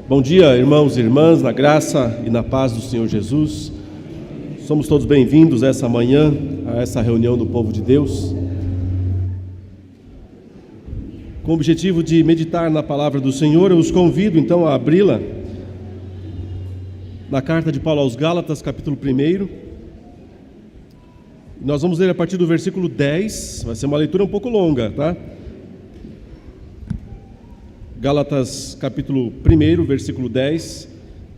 Bom dia, irmãos e irmãs, na graça e na paz do Senhor Jesus. Somos todos bem-vindos essa manhã a essa reunião do povo de Deus, com o objetivo de meditar na palavra do Senhor. Eu os convido então a abri-la na carta de Paulo aos Gálatas, capítulo 1. Nós vamos ler a partir do versículo 10, vai ser uma leitura um pouco longa, tá? Gálatas, capítulo 1, versículo 10,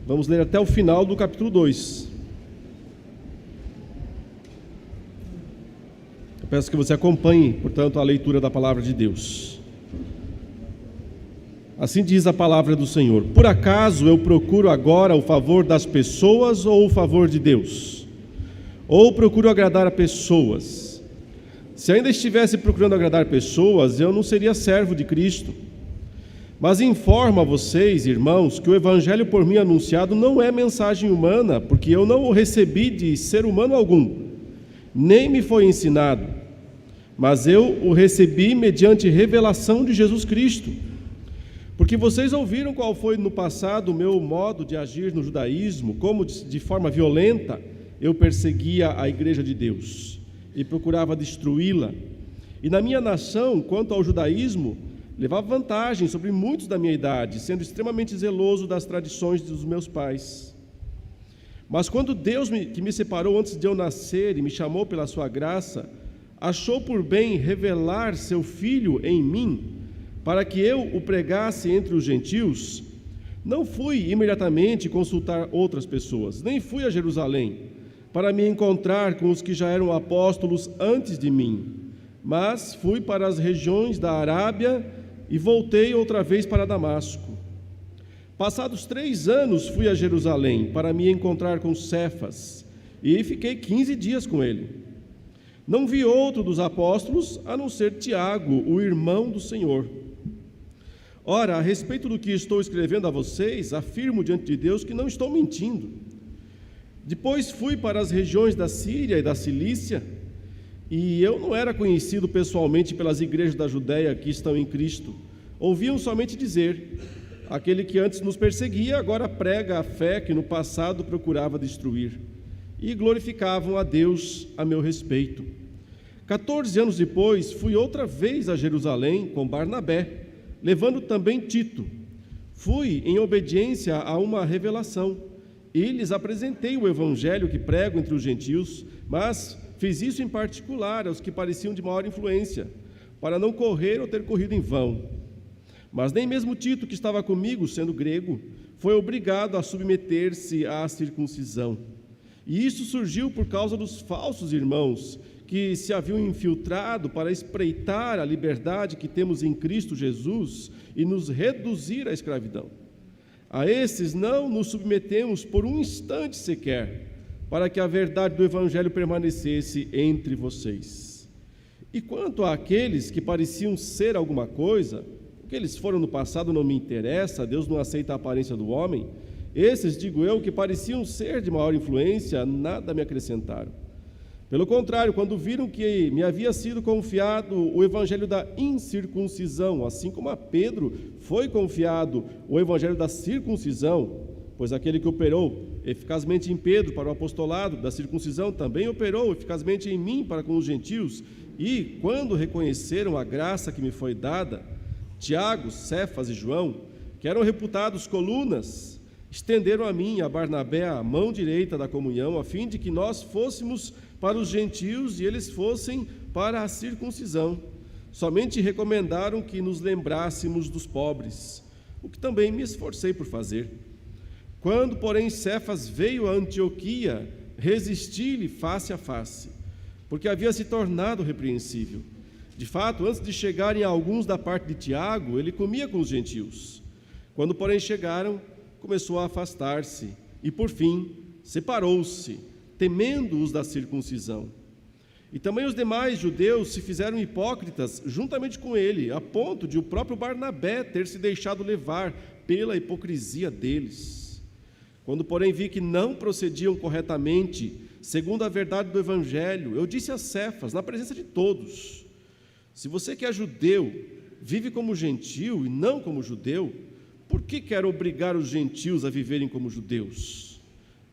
vamos ler até o final do capítulo 2. Eu peço que você acompanhe, portanto, a leitura da palavra de Deus. Assim diz a palavra do Senhor: por acaso eu procuro agora o favor das pessoas ou o favor de Deus? Ou procuro agradar a pessoas? Se ainda estivesse procurando agradar pessoas, eu não seria servo de Cristo. Mas informo a vocês, irmãos, que o evangelho por mim anunciado não é mensagem humana, porque eu não o recebi de ser humano algum, nem me foi ensinado, mas eu o recebi mediante revelação de Jesus Cristo. Porque vocês ouviram qual foi no passado o meu modo de agir no judaísmo, como de forma violenta eu perseguia a igreja de Deus e procurava destruí-la. E na minha nação, quanto ao judaísmo, levava vantagem sobre muitos da minha idade, sendo extremamente zeloso das tradições dos meus pais. Mas quando Deus, que me separou antes de eu nascer e me chamou pela sua graça, achou por bem revelar seu Filho em mim, para que eu o pregasse entre os gentios, não fui imediatamente consultar outras pessoas, nem fui a Jerusalém, para me encontrar com os que já eram apóstolos antes de mim, mas fui para as regiões da Arábia e voltei outra vez para Damasco. Passados 3 anos fui a Jerusalém para me encontrar com Cefas e fiquei 15 dias com ele. Não vi outro dos apóstolos a não ser Tiago, o irmão do Senhor. Ora, a respeito do que estou escrevendo a vocês, afirmo diante de Deus que não estou mentindo. Depois fui para as regiões da Síria e da Cilícia, e eu não era conhecido pessoalmente pelas igrejas da Judéia que estão em Cristo. Ouviam somente dizer: aquele que antes nos perseguia, agora prega a fé que no passado procurava destruir. E glorificavam a Deus a meu respeito. 14 anos depois, fui outra vez a Jerusalém com Barnabé, levando também Tito. Fui em obediência a uma revelação, e lhes apresentei o evangelho que prego entre os gentios, mas fiz isso em particular aos que pareciam de maior influência, para não correr ou ter corrido em vão. Mas nem mesmo Tito, que estava comigo, sendo grego, foi obrigado a submeter-se à circuncisão. E isso surgiu por causa dos falsos irmãos, que se haviam infiltrado para espreitar a liberdade que temos em Cristo Jesus e nos reduzir à escravidão. A esses não nos submetemos por um instante sequer, para que a verdade do evangelho permanecesse entre vocês. E quanto àqueles que pareciam ser alguma coisa, o que eles foram no passado não me interessa, Deus não aceita a aparência do homem. Esses, digo eu, que pareciam ser de maior influência, nada me acrescentaram. Pelo contrário, quando viram que me havia sido confiado o evangelho da incircuncisão, assim como a Pedro foi confiado o evangelho da circuncisão, pois aquele que operou eficazmente em Pedro para o apostolado da circuncisão também operou eficazmente em mim para com os gentios. E, quando reconheceram a graça que me foi dada, Tiago, Cefas e João, que eram reputados colunas, estenderam a mim e a Barnabé a mão direita da comunhão, a fim de que nós fôssemos para os gentios e eles fossem para a circuncisão. Somente recomendaram que nos lembrássemos dos pobres, o que também me esforcei por fazer. Quando, porém, Cefas veio a Antioquia, resisti-lhe face a face, porque havia se tornado repreensível. De fato, antes de chegarem alguns da parte de Tiago, ele comia com os gentios. Quando, porém, chegaram, começou a afastar-se e, por fim, separou-se, temendo os da circuncisão. E também os demais judeus se fizeram hipócritas juntamente com ele, a ponto de o próprio Barnabé ter se deixado levar pela hipocrisia deles. Quando, porém, vi que não procediam corretamente, segundo a verdade do Evangelho, eu disse a Cefas, na presença de todos: se você que é judeu, vive como gentio e não como judeu, por que quer obrigar os gentios a viverem como judeus?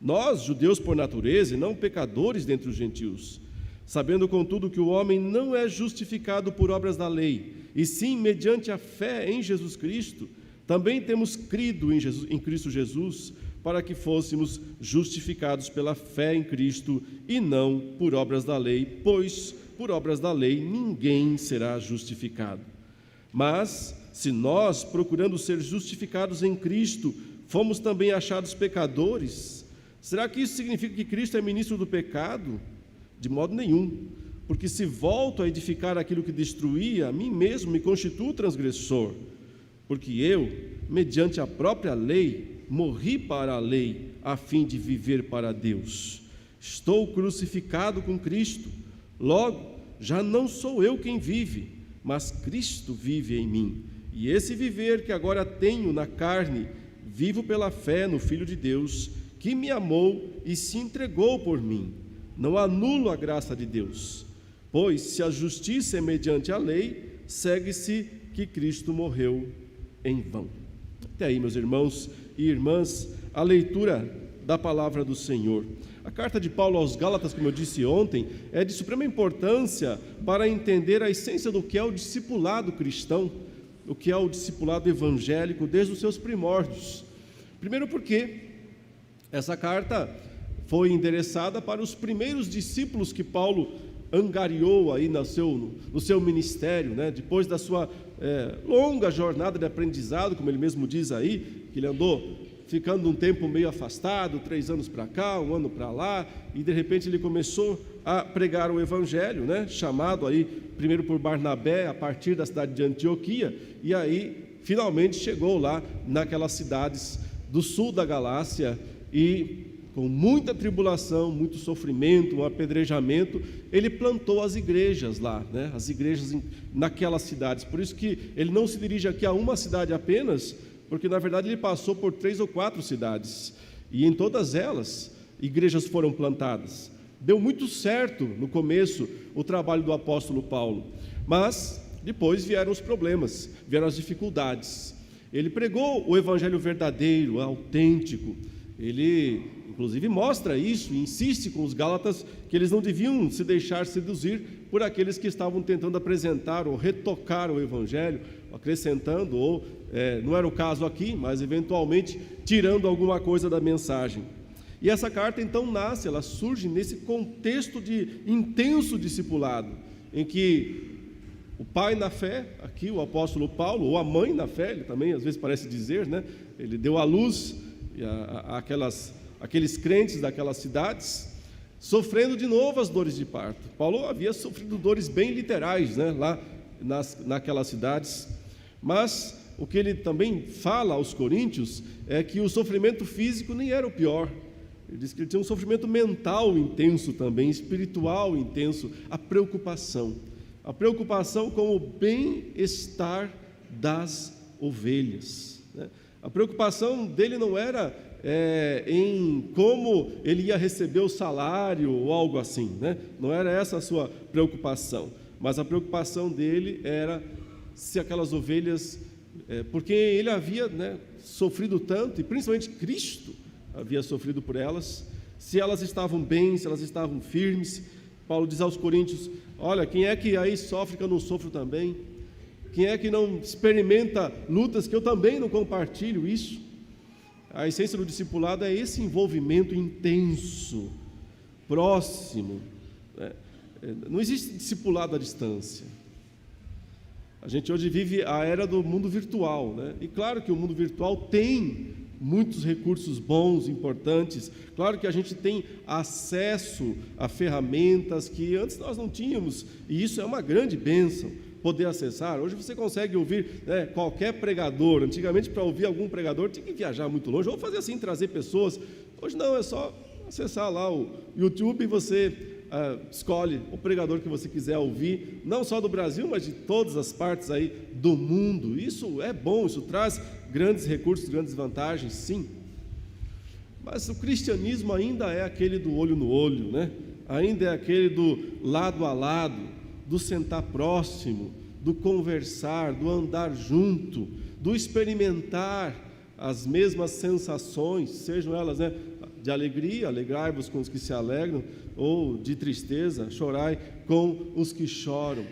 Nós, judeus por natureza, e não pecadores dentre os gentios, sabendo, contudo, que o homem não é justificado por obras da lei, e sim mediante a fé em Jesus Cristo, também temos crido em Cristo Jesus, para que fôssemos justificados pela fé em Cristo, e não por obras da lei, pois por obras da lei ninguém será justificado. Mas, se nós, procurando ser justificados em Cristo, fomos também achados pecadores, será que isso significa que Cristo é ministro do pecado? De modo nenhum, porque se volto a edificar aquilo que destruía, a mim mesmo me constituo transgressor, porque eu, mediante a própria lei, morri para a lei, a fim de viver para Deus. Estou crucificado com Cristo, logo, já não sou eu quem vive, mas Cristo vive em mim, e esse viver que agora tenho na carne, vivo pela fé no Filho de Deus, que me amou e se entregou por mim. Não anulo a graça de Deus, pois se a justiça é mediante a lei, segue-se que Cristo morreu em vão. Até aí, meus irmãos e irmãs, a leitura da palavra do Senhor. A carta de Paulo aos Gálatas, como eu disse ontem, é de suprema importância para entender a essência do que é o discipulado cristão, o que é o discipulado evangélico desde os seus primórdios. Primeiro porque essa carta foi endereçada para os primeiros discípulos que Paulo angariou aí no seu ministério, né? Depois da sua longa jornada de aprendizado, como ele mesmo diz aí, que ele andou ficando um tempo meio afastado, 3 anos para cá, 1 ano para lá, e de repente ele começou a pregar o evangelho, né? Chamado aí primeiro por Barnabé, a partir da cidade de Antioquia, e aí finalmente chegou lá naquelas cidades do sul da Galácia, e com muita tribulação, muito sofrimento, um apedrejamento, ele plantou as igrejas lá, né? As igrejas naquelas cidades. Por isso que ele não se dirige aqui a uma cidade apenas, porque na verdade ele passou por 3 ou 4 cidades, e em todas elas igrejas foram plantadas. Deu muito certo no começo o trabalho do apóstolo Paulo, mas depois vieram os problemas, vieram as dificuldades. Ele pregou o evangelho verdadeiro, autêntico. Ele inclusive mostra isso e insiste com os Gálatas que eles não deviam se deixar seduzir por aqueles que estavam tentando apresentar ou retocar o evangelho, acrescentando ou, não era o caso aqui, mas eventualmente tirando alguma coisa da mensagem. E essa carta então nasce, ela surge nesse contexto de intenso discipulado, em que o pai na fé, aqui o apóstolo Paulo, ou a mãe na fé, ele também às vezes parece dizer, né? Ele deu à luz aqueles crentes daquelas cidades, sofrendo de novo as dores de parto. Paulo havia sofrido dores bem literais, né? Lá naquelas cidades, mas o que ele também fala aos coríntios é que o sofrimento físico nem era o pior. Ele diz que ele tinha um sofrimento mental intenso também, espiritual intenso, a preocupação com o bem-estar das ovelhas, né? A preocupação dele não era em como ele ia receber o salário ou algo assim, né? Não era essa a sua preocupação, mas a preocupação dele era se aquelas ovelhas, porque ele havia, né, sofrido tanto, e principalmente Cristo havia sofrido por elas, se elas estavam bem, se elas estavam firmes. Paulo diz aos coríntios: olha, quem é que aí sofre que eu não sofro também? Quem é que não experimenta lutas que eu também não compartilho isso? A essência do discipulado é esse envolvimento intenso, próximo, né? Não existe discipulado à distância. A gente hoje vive a era do mundo virtual, né? E claro que o mundo virtual tem muitos recursos bons, importantes. Claro que a gente tem acesso a ferramentas que antes nós não tínhamos, e isso é uma grande bênção, poder acessar. Hoje você consegue ouvir, né, qualquer pregador. Antigamente, para ouvir algum pregador, tinha que viajar muito longe, ou fazer assim, trazer pessoas. Hoje não, é só acessar lá o YouTube e você escolhe o pregador que você quiser ouvir, não só do Brasil, mas de todas as partes aí do mundo. Isso é bom, isso traz grandes recursos, grandes vantagens, sim. Mas o cristianismo ainda é aquele do olho no olho, né? Ainda é aquele do lado a lado, do sentar próximo, do conversar, do andar junto, do experimentar as mesmas sensações, sejam elas, de alegria, alegrai-vos com os que se alegram, ou de tristeza, chorai com os que choram.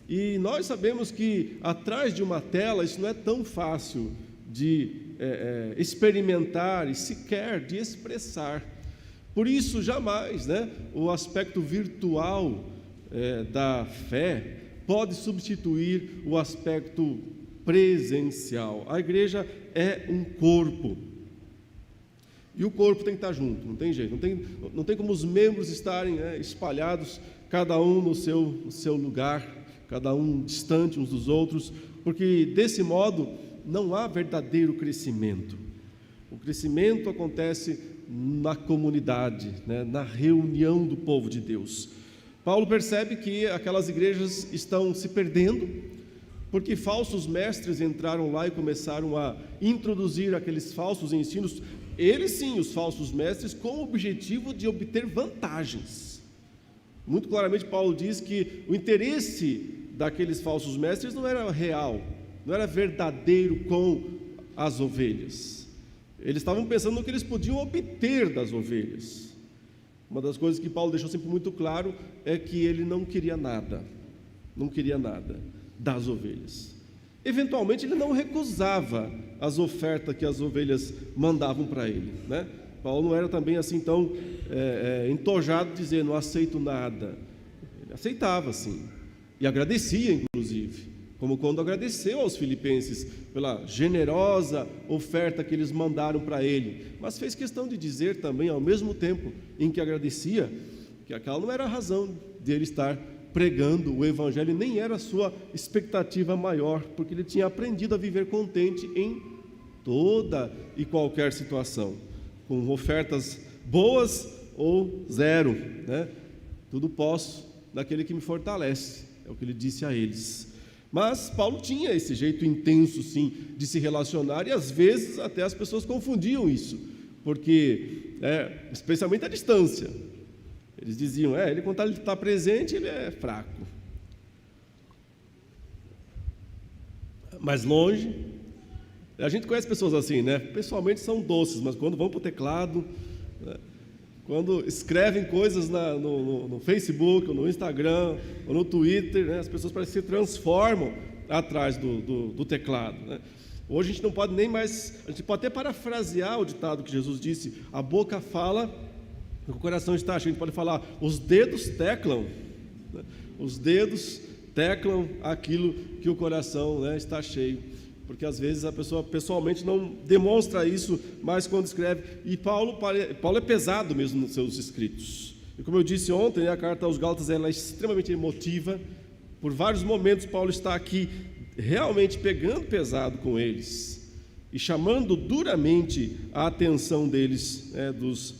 E nós sabemos que atrás de uma tela isso não é tão fácil de experimentar e sequer de expressar. Por isso jamais, o aspecto virtual da fé pode substituir o aspecto presencial. A igreja é um corpo, e o corpo tem que estar junto, não tem jeito, não tem como os membros estarem espalhados, cada um no seu lugar, cada um distante uns dos outros, porque desse modo não há verdadeiro crescimento. O crescimento acontece na comunidade, na reunião do povo de Deus. Paulo percebe que aquelas igrejas estão se perdendo, porque falsos mestres entraram lá e começaram a introduzir aqueles falsos ensinos, eles sim, os falsos mestres, com o objetivo de obter vantagens. Muito claramente Paulo diz que o interesse daqueles falsos mestres não era real, não era verdadeiro com as ovelhas. Eles estavam pensando no que eles podiam obter das ovelhas. Uma das coisas que Paulo deixou sempre muito claro é que ele não queria nada das ovelhas. Eventualmente ele não recusava as ofertas que as ovelhas mandavam para ele, Paulo não era também assim tão entojado, dizendo não aceito nada. Ele aceitava sim, e agradecia inclusive, como quando agradeceu aos filipenses pela generosa oferta que eles mandaram para ele, mas fez questão de dizer também, ao mesmo tempo em que agradecia, que aquela não era a razão dele estar pregando o evangelho, nem era a sua expectativa maior, porque ele tinha aprendido a viver contente em toda e qualquer situação, com ofertas boas ou zero, tudo posso naquele que me fortalece, é o que ele disse a eles. Mas Paulo tinha esse jeito intenso sim de se relacionar, e às vezes até as pessoas confundiam isso, porque especialmente a distância, eles diziam, ele quando ele está presente ele é fraco, mas longe, a gente conhece pessoas assim, pessoalmente são doces, mas quando vão para o teclado, quando escrevem coisas no Facebook, ou no Instagram, ou no Twitter, as pessoas parecem que se transformam atrás do teclado, Hoje a gente não pode nem mais, a gente pode até parafrasear o ditado que Jesus disse, a boca fala, o coração está cheio. A gente pode falar, os dedos teclam, os dedos teclam aquilo que o coração está cheio, porque às vezes a pessoa pessoalmente não demonstra isso, mas quando escreve, e Paulo é pesado mesmo nos seus escritos, e como eu disse ontem, a carta aos Gálatas ela é extremamente emotiva, por vários momentos Paulo está aqui realmente pegando pesado com eles, e chamando duramente a atenção deles,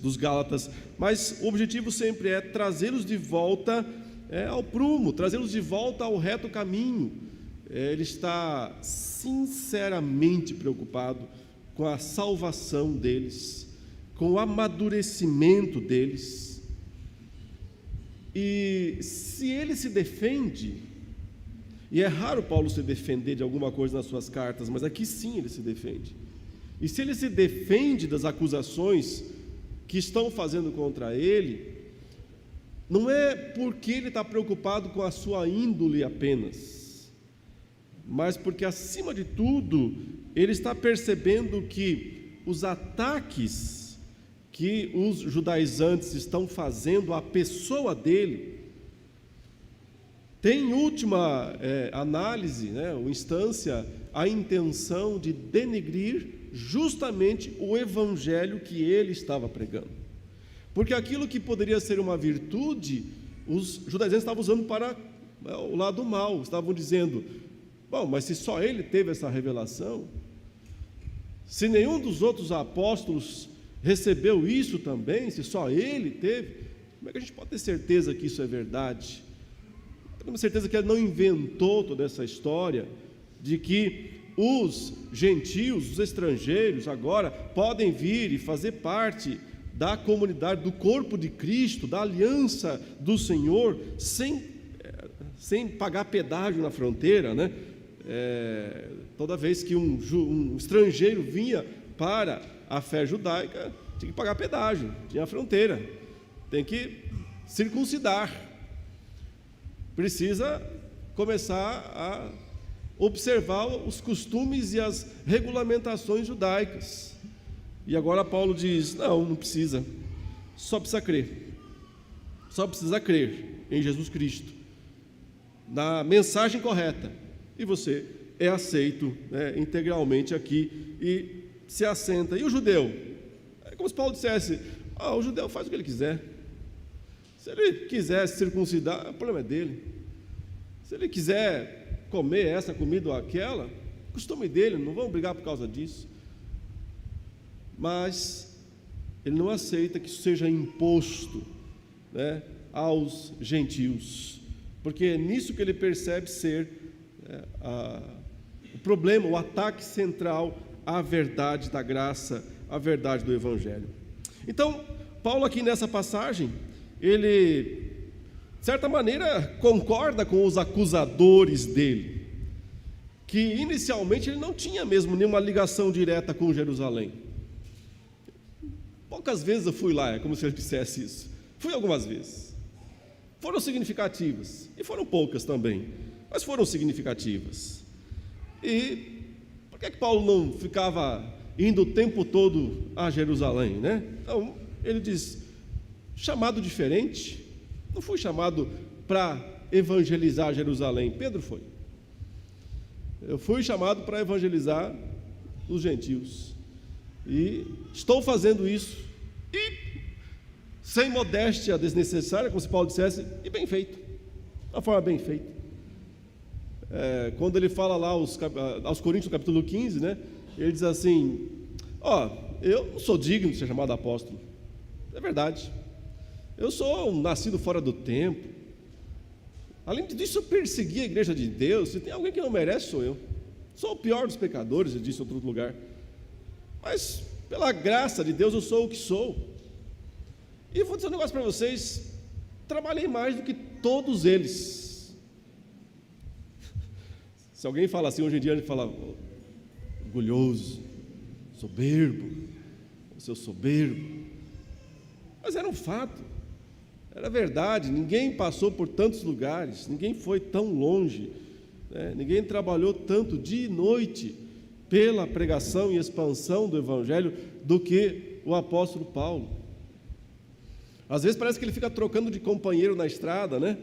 dos Gálatas, mas o objetivo sempre é trazê-los de volta ao prumo, trazê-los de volta ao reto caminho. Ele está sinceramente preocupado com a salvação deles, com o amadurecimento deles, e se ele se defende, e é raro Paulo se defender de alguma coisa nas suas cartas, mas aqui sim ele se defende. E se ele se defende das acusações que estão fazendo contra ele, não é porque ele está preocupado com a sua índole apenas, mas porque acima de tudo ele está percebendo que os ataques que os judaizantes estão fazendo à pessoa dele tem em última análise, ou instância, a intenção de denegrir justamente o evangelho que ele estava pregando, porque aquilo que poderia ser uma virtude, os judaizantes estavam usando para o lado mal, estavam dizendo, bom, mas se só ele teve essa revelação, se nenhum dos outros apóstolos recebeu isso também, se só ele teve, como é que a gente pode ter certeza que isso é verdade? Temos certeza que ele não inventou toda essa história de que os gentios, os estrangeiros agora podem vir e fazer parte da comunidade, do corpo de Cristo, da aliança do Senhor, sem sem pagar pedágio na fronteira, né? Toda vez que um estrangeiro vinha para a fé judaica, tinha que pagar pedágio, tinha a fronteira, tem que circuncidar, precisa começar a observar os costumes e as regulamentações judaicas. E agora Paulo diz: não precisa, só precisa crer em Jesus Cristo, na mensagem correta, e você é aceito, né, integralmente aqui e se assenta. E o judeu? É como se Paulo dissesse: o judeu faz o que ele quiser, se ele quiser se circuncidar, o problema é dele, se ele quiser comer essa comida ou aquela, costume dele, não vamos brigar por causa disso. Mas ele não aceita que isso seja imposto, né, aos gentios, porque é nisso que ele percebe ser o problema, o ataque central à verdade da graça, à verdade do Evangelho. Então, Paulo aqui nessa passagem, ele, de certa maneira, concorda com os acusadores dele, que inicialmente ele não tinha mesmo nenhuma ligação direta com Jerusalém. Poucas vezes eu fui lá, é como se ele dissesse isso. Fui algumas vezes. Foram significativas, e foram poucas também, mas foram significativas. E por que Paulo não ficava indo o tempo todo a Jerusalém, né? Então, ele diz: chamado diferente, não fui chamado para evangelizar Jerusalém, Pedro foi. Eu fui chamado para evangelizar os gentios, e estou fazendo isso, e sem modéstia desnecessária, como se Paulo dissesse, e bem feito, de uma forma bem feita. Quando ele fala lá aos Coríntios, no capítulo 15, né, ele diz assim: eu não sou digno de ser chamado apóstolo. É verdade, eu sou um nascido fora do tempo. Além disso, eu persegui a igreja de Deus. Se tem alguém que não merece, sou eu. Sou o pior dos pecadores, eu disse em outro lugar, mas pela graça de Deus eu sou o que sou. E vou dizer um negócio para vocês: trabalhei mais do que todos eles. Se alguém fala assim hoje em dia, a gente fala orgulhoso, soberbo, seu soberbo. Mas era um fato, era verdade. Ninguém passou por tantos lugares, ninguém foi tão longe, né? Ninguém trabalhou tanto dia e noite pela pregação e expansão do Evangelho do que o apóstolo Paulo. Às vezes parece que ele fica trocando de companheiro na estrada, né?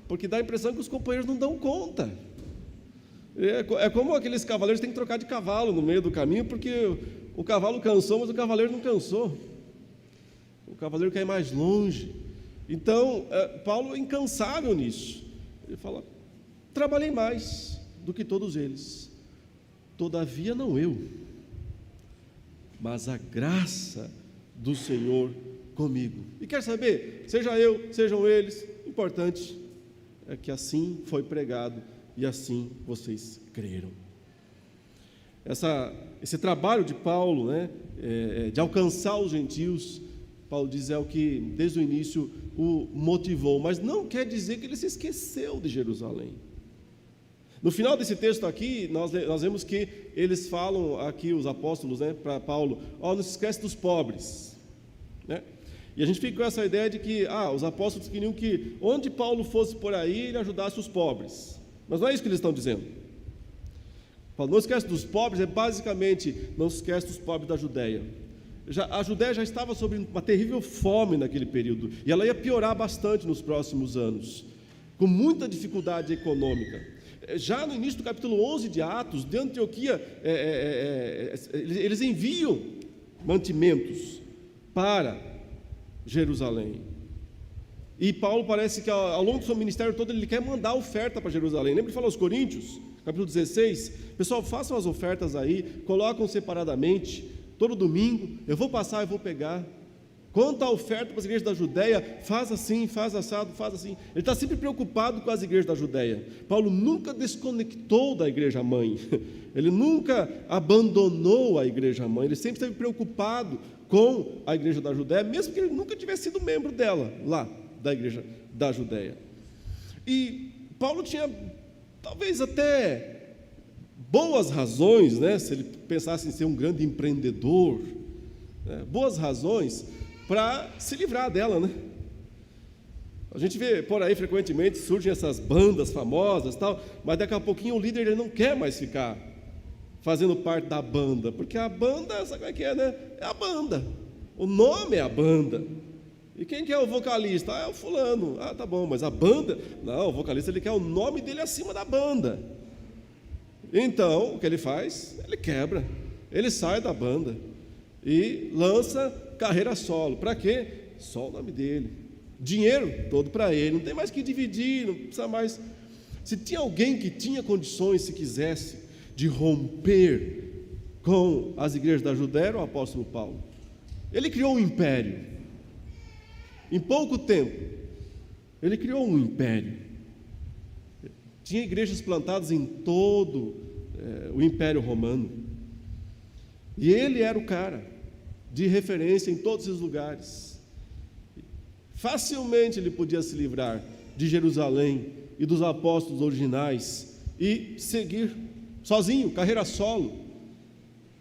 Porque dá a impressão que os companheiros não dão conta. É como aqueles cavaleiros que têm que trocar de cavalo no meio do caminho, porque o cavalo cansou, mas o cavaleiro não cansou. O cavaleiro quer ir mais longe. Então, Paulo é incansável nisso. Ele fala: trabalhei mais do que todos eles, todavia não eu, mas a graça do Senhor comigo. E quer saber? Seja eu, sejam eles, o importante é que assim foi pregado e assim vocês creram. Esse trabalho de Paulo, né, de alcançar os gentios, Paulo diz, é o que desde o início o motivou, mas não quer dizer que ele se esqueceu de Jerusalém. No final desse texto aqui, nós vemos que eles falam aqui, os apóstolos, né, para Paulo: não se esquece dos pobres, né? E a gente fica com essa ideia de que os apóstolos queriam que onde Paulo fosse por aí, ele ajudasse os pobres. Mas não é isso que eles estão dizendo. Paulo não esquece dos pobres, basicamente, não se esquece dos pobres da Judéia. A Judéia já estava sob uma terrível fome naquele período, e ela ia piorar bastante nos próximos anos, com muita dificuldade econômica. Já no início do capítulo 11 de Atos, de Antioquia, eles enviam mantimentos para Jerusalém. E Paulo parece que ao longo do seu ministério todo ele quer mandar oferta para Jerusalém. Lembra que fala aos Coríntios, capítulo 16: pessoal, façam as ofertas aí, colocam separadamente, todo domingo, eu vou passar e vou pegar. Quanto à oferta para as igrejas da Judéia, faz assim, faz assado, faz assim. Ele está sempre preocupado com as igrejas da Judéia. Paulo nunca desconectou da igreja mãe, ele nunca abandonou a igreja mãe, ele sempre esteve preocupado com a igreja da Judéia, mesmo que ele nunca tivesse sido membro dela, lá, da igreja da Judéia. E Paulo tinha talvez até boas razões, né, se ele pensasse em ser um grande empreendedor, né, boas razões para se livrar dela, né? A gente vê por aí frequentemente surgem essas bandas famosas, tal, mas daqui a pouquinho o líder ele não quer mais ficar fazendo parte da banda, porque a banda, sabe como é que é, né? É a banda, o nome é a banda. E quem que é o vocalista? Ah, é o fulano. Ah, tá bom, mas a banda? Não, o vocalista ele quer o nome dele acima da banda. Então, o que ele faz? Ele quebra, ele sai da banda e lança carreira solo. Para quê? Só o nome dele. Dinheiro todo para ele, não tem mais que dividir, não precisa mais. Se tinha alguém que tinha condições, se quisesse, de romper com as igrejas da Judéia, era o apóstolo Paulo. Ele criou um império. Em pouco tempo, ele criou um império. Tinha igrejas plantadas em todo o Império Romano. E ele era o cara de referência em todos os lugares. Facilmente ele podia se livrar de Jerusalém e dos apóstolos originais e seguir sozinho, carreira solo,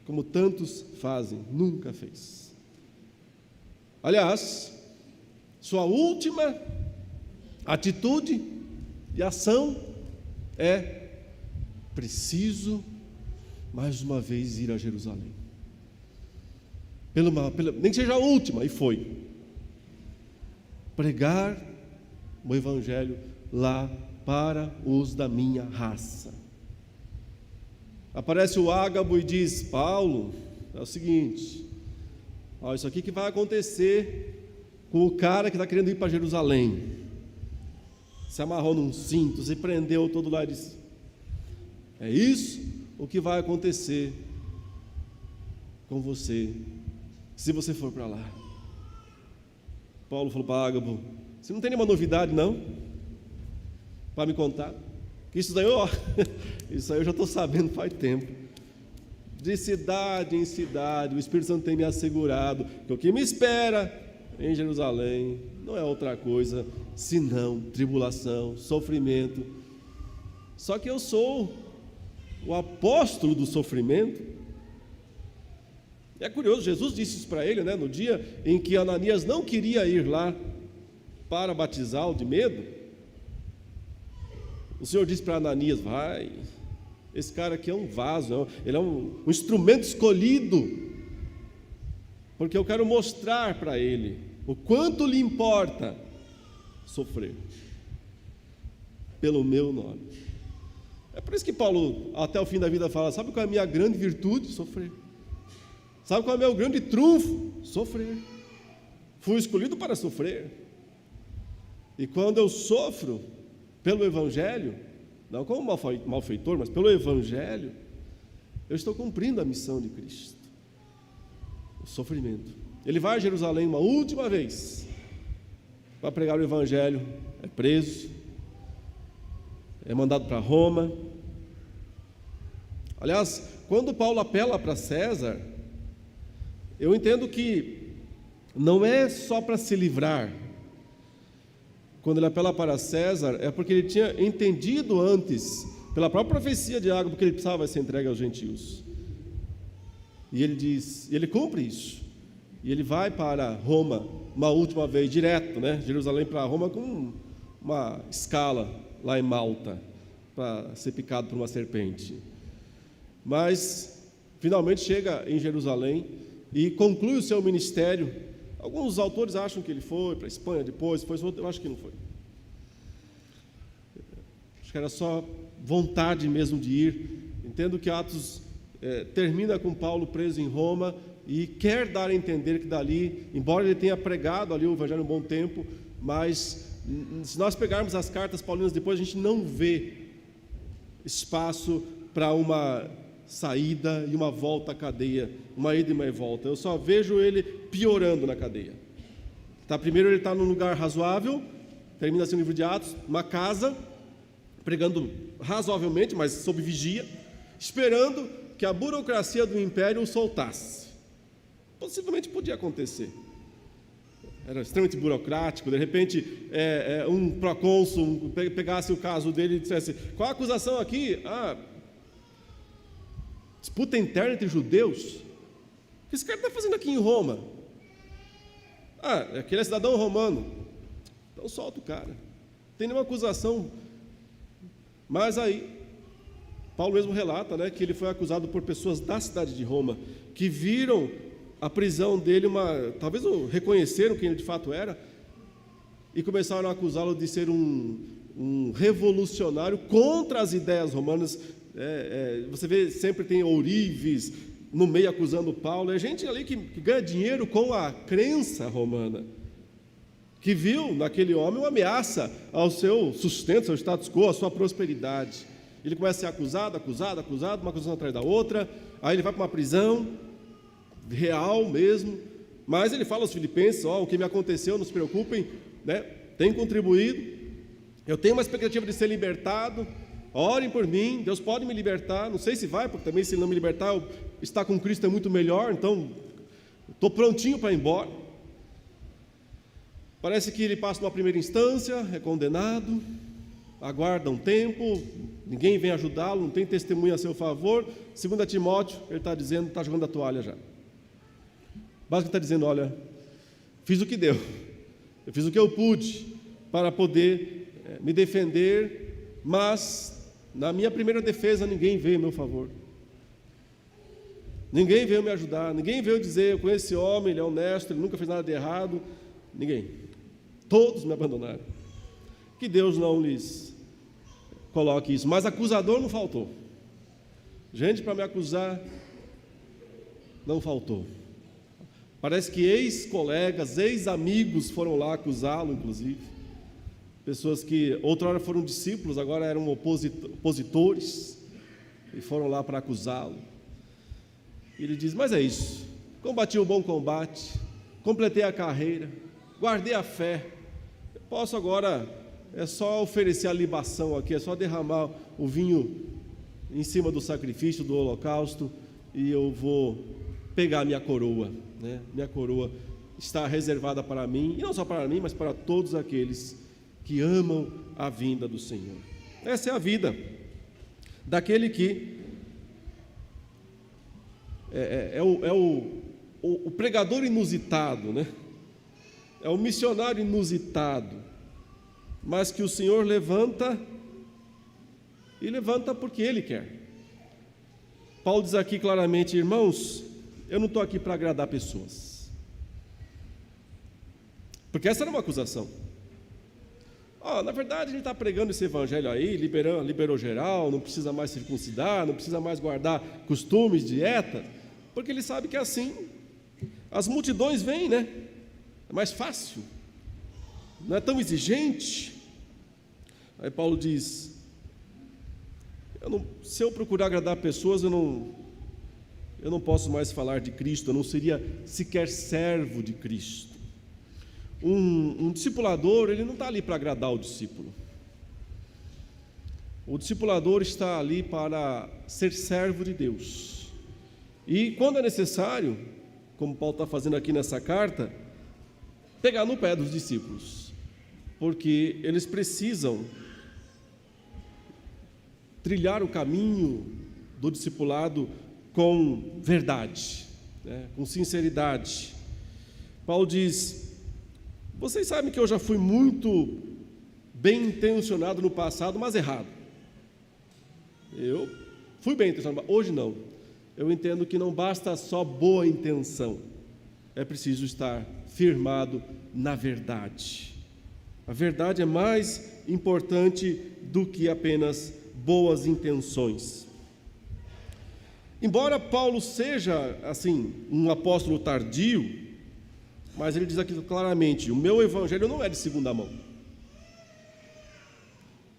como tantos fazem, nunca fez. Aliás, sua última atitude e ação é: preciso mais uma vez ir a Jerusalém, nem que seja a última, e foi pregar o evangelho lá para os da minha raça. Aparece o Ágabo e diz: Paulo, é o seguinte, isso aqui que vai acontecer com o cara que está querendo ir para Jerusalém. Se amarrou num cinto, se prendeu todo lado e disse: é isso o que vai acontecer com você, se você for para lá. Paulo falou para Ágabo: você não tem nenhuma novidade não para me contar? Que isso daí, isso aí eu já estou sabendo faz tempo. De cidade em cidade, o Espírito Santo tem me assegurado que o que me espera em Jerusalém não é outra coisa senão tribulação, sofrimento. Só que eu sou o apóstolo do sofrimento. É curioso, Jesus disse isso para ele, né, no dia em que Ananias não queria ir lá para batizá-lo de medo. O Senhor disse para Ananias: vai, esse cara aqui é um vaso, ele é um instrumento escolhido, porque eu quero mostrar para ele o quanto lhe importa sofrer pelo meu nome. É por isso que Paulo, até o fim da vida, fala: sabe qual é a minha grande virtude? Sofrer. Sabe qual é o meu grande trunfo? Sofrer. Fui escolhido para sofrer. E quando eu sofro pelo Evangelho, não como malfeitor, mas pelo Evangelho, eu estou cumprindo a missão de Cristo. O sofrimento. Ele vai a Jerusalém uma última vez para pregar o Evangelho, é preso, é mandado para Roma. Aliás, quando Paulo apela para César, eu entendo que não é só para se livrar. Quando ele apela para César, é porque ele tinha entendido antes, pela própria profecia de Ágabo, que ele precisava ser entregue aos gentios. E ele diz, ele cumpre isso. E ele vai para Roma uma última vez, direto, né? Jerusalém para Roma, com uma escala lá em Malta, para ser picado por uma serpente. Mas finalmente chega em Jerusalém e conclui o seu ministério. Alguns autores acham que ele foi para a Espanha depois, eu acho que não foi. Acho que era só vontade mesmo de ir. Entendo que Atos termina com Paulo preso em Roma e quer dar a entender que dali, embora ele tenha pregado ali o evangelho um bom tempo, mas se nós pegarmos as cartas paulinas depois, a gente não vê espaço para uma saída e uma volta à cadeia, uma ida e uma volta. Eu só vejo ele piorando na cadeia. Primeiro ele está num lugar razoável, termina assim o livro de Atos, uma casa, pregando razoavelmente, mas sob vigia, esperando que a burocracia do império o soltasse. Possivelmente podia acontecer. era extremamente burocrático. De repente, um procônsul pegasse o caso dele e dissesse: qual a acusação aqui? Disputa interna entre judeus. O que esse cara está fazendo aqui em Roma? Aquele é cidadão romano. Então solta o cara. Não tem nenhuma acusação. Mas aí, Paulo mesmo relata, né, que ele foi acusado por pessoas da cidade de Roma, que viram a prisão dele, talvez reconheceram quem ele de fato era, e começaram a acusá-lo de ser um revolucionário contra as ideias romanas. Você vê, sempre tem ourives no meio acusando Paulo. É gente ali que ganha dinheiro com a crença romana, que viu naquele homem uma ameaça ao seu sustento, ao seu status quo, à sua prosperidade. Ele começa a ser acusado, uma acusação atrás da outra. Aí ele vai para uma prisão real mesmo, mas ele fala aos filipenses: o que me aconteceu, não se preocupem, né? Tem contribuído, eu tenho uma expectativa de ser libertado, orem por mim, Deus pode me libertar. Não sei se vai, porque também se ele não me libertar, estar com Cristo é muito melhor, então estou prontinho para ir embora. Parece que ele passa numa primeira instância, é condenado, aguarda um tempo, ninguém vem ajudá-lo, não tem testemunha a seu favor. 2 Timóteo, ele está dizendo, está jogando a toalha já. Basicamente está dizendo: olha, fiz o que deu, eu fiz o que eu pude para poder me defender, mas na minha primeira defesa ninguém veio em meu favor, ninguém veio me ajudar, ninguém veio dizer: eu conheço esse homem, ele é honesto, ele nunca fez nada de errado. Ninguém, todos me abandonaram. Que Deus não lhes coloque isso, mas acusador não faltou, gente para me acusar não faltou. Parece que ex-colegas, ex-amigos foram lá acusá-lo, inclusive. Pessoas que outrora foram discípulos, agora eram opositores, e foram lá para acusá-lo. E ele diz: mas é isso, combati o bom combate, completei a carreira, guardei a fé, eu posso agora, é só oferecer a libação aqui, é só derramar o vinho em cima do sacrifício, do holocausto, e eu vou pegar minha coroa, né? Minha coroa está reservada para mim, e não só para mim, mas para todos aqueles que amam a vinda do Senhor. Essa é a vida daquele que o pregador inusitado, né? É o missionário inusitado, mas que o Senhor levanta, e levanta porque Ele quer. Paulo diz aqui claramente: irmãos, eu não estou aqui para agradar pessoas, porque essa era uma acusação. Na verdade, a gente está pregando esse evangelho aí, liberou geral, não precisa mais circuncidar, não precisa mais guardar costumes, dieta, porque ele sabe que assim as multidões vêm, né? É mais fácil, não é tão exigente. Aí Paulo diz: se eu procurar agradar pessoas, eu não posso mais falar de Cristo, eu não seria sequer servo de Cristo. Um discipulador, ele não está ali para agradar o discípulo. O discipulador está ali para ser servo de Deus. E quando é necessário, como Paulo está fazendo aqui nessa carta, pegar no pé dos discípulos, porque eles precisam trilhar o caminho do discipulado com verdade, né? Com sinceridade. Paulo diz: vocês sabem que eu já fui muito bem intencionado no passado, mas errado. Eu fui bem intencionado, hoje não. Eu entendo que não basta só boa intenção, é preciso estar firmado na verdade. A verdade é mais importante do que apenas boas intenções. Embora Paulo seja, assim, um apóstolo tardio, mas ele diz aqui claramente: o meu evangelho não é de segunda mão.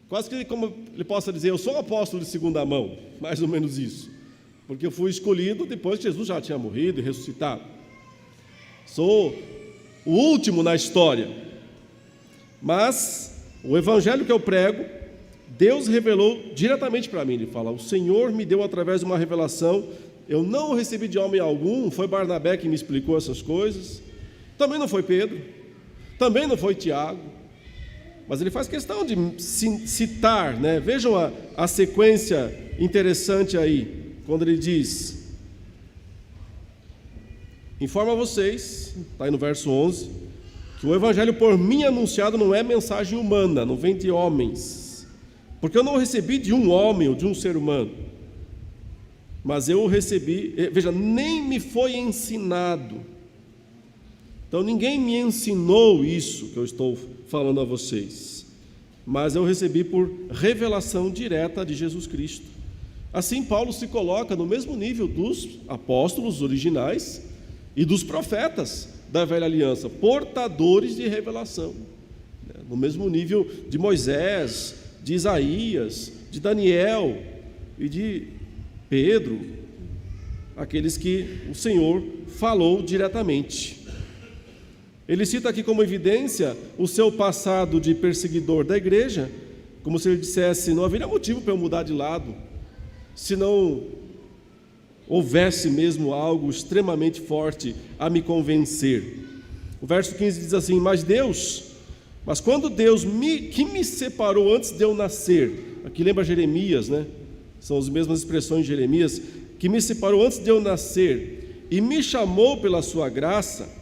Quase que como ele possa dizer: eu sou um apóstolo de segunda mão, mais ou menos isso, porque eu fui escolhido depois que Jesus já tinha morrido e ressuscitado. Sou o último na história, mas o evangelho que eu prego, Deus revelou diretamente para mim. Ele fala: o Senhor me deu através de uma revelação, eu não recebi de homem algum, foi Barnabé que me explicou essas coisas, também não foi Pedro, também não foi Tiago, mas ele faz questão de citar, né? Vejam a sequência interessante aí, quando ele diz: informo a vocês, está aí no verso 11, que o evangelho por mim anunciado não é mensagem humana, não vem de homens, porque eu não recebi de um homem ou de um ser humano, mas eu recebi, veja, nem me foi ensinado. Então ninguém me ensinou isso que eu estou falando a vocês, mas eu recebi por revelação direta de Jesus Cristo. Assim Paulo se coloca no mesmo nível dos apóstolos originais e dos profetas da velha aliança, portadores de revelação, no mesmo nível de Moisés, de Isaías, de Daniel e de Pedro, aqueles que o Senhor falou diretamente. Ele cita aqui como evidência o seu passado de perseguidor da igreja, como se ele dissesse: não haveria motivo para eu mudar de lado, se não houvesse mesmo algo extremamente forte a me convencer. O verso 15 diz assim: mas quando Deus que me separou antes de eu nascer, aqui lembra Jeremias, né? São as mesmas expressões de Jeremias, que me separou antes de eu nascer e me chamou pela sua graça,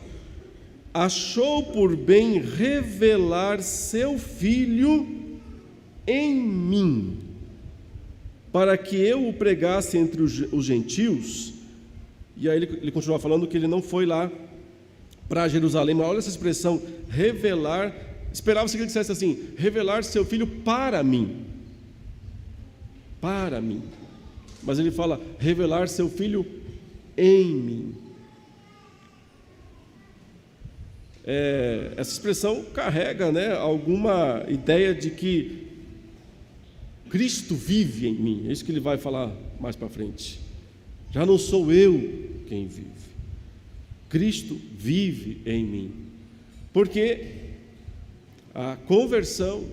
achou por bem revelar seu Filho em mim, para que eu o pregasse entre os gentios. E aí ele continua falando que ele não foi lá para Jerusalém, mas olha essa expressão, revelar, esperava-se que ele dissesse assim: revelar seu Filho para mim, mas ele fala, revelar seu Filho em mim. Essa expressão carrega, né, alguma ideia de que Cristo vive em mim. É isso que ele vai falar mais para frente. Já não sou eu quem vive, Cristo vive em mim. Porque a conversão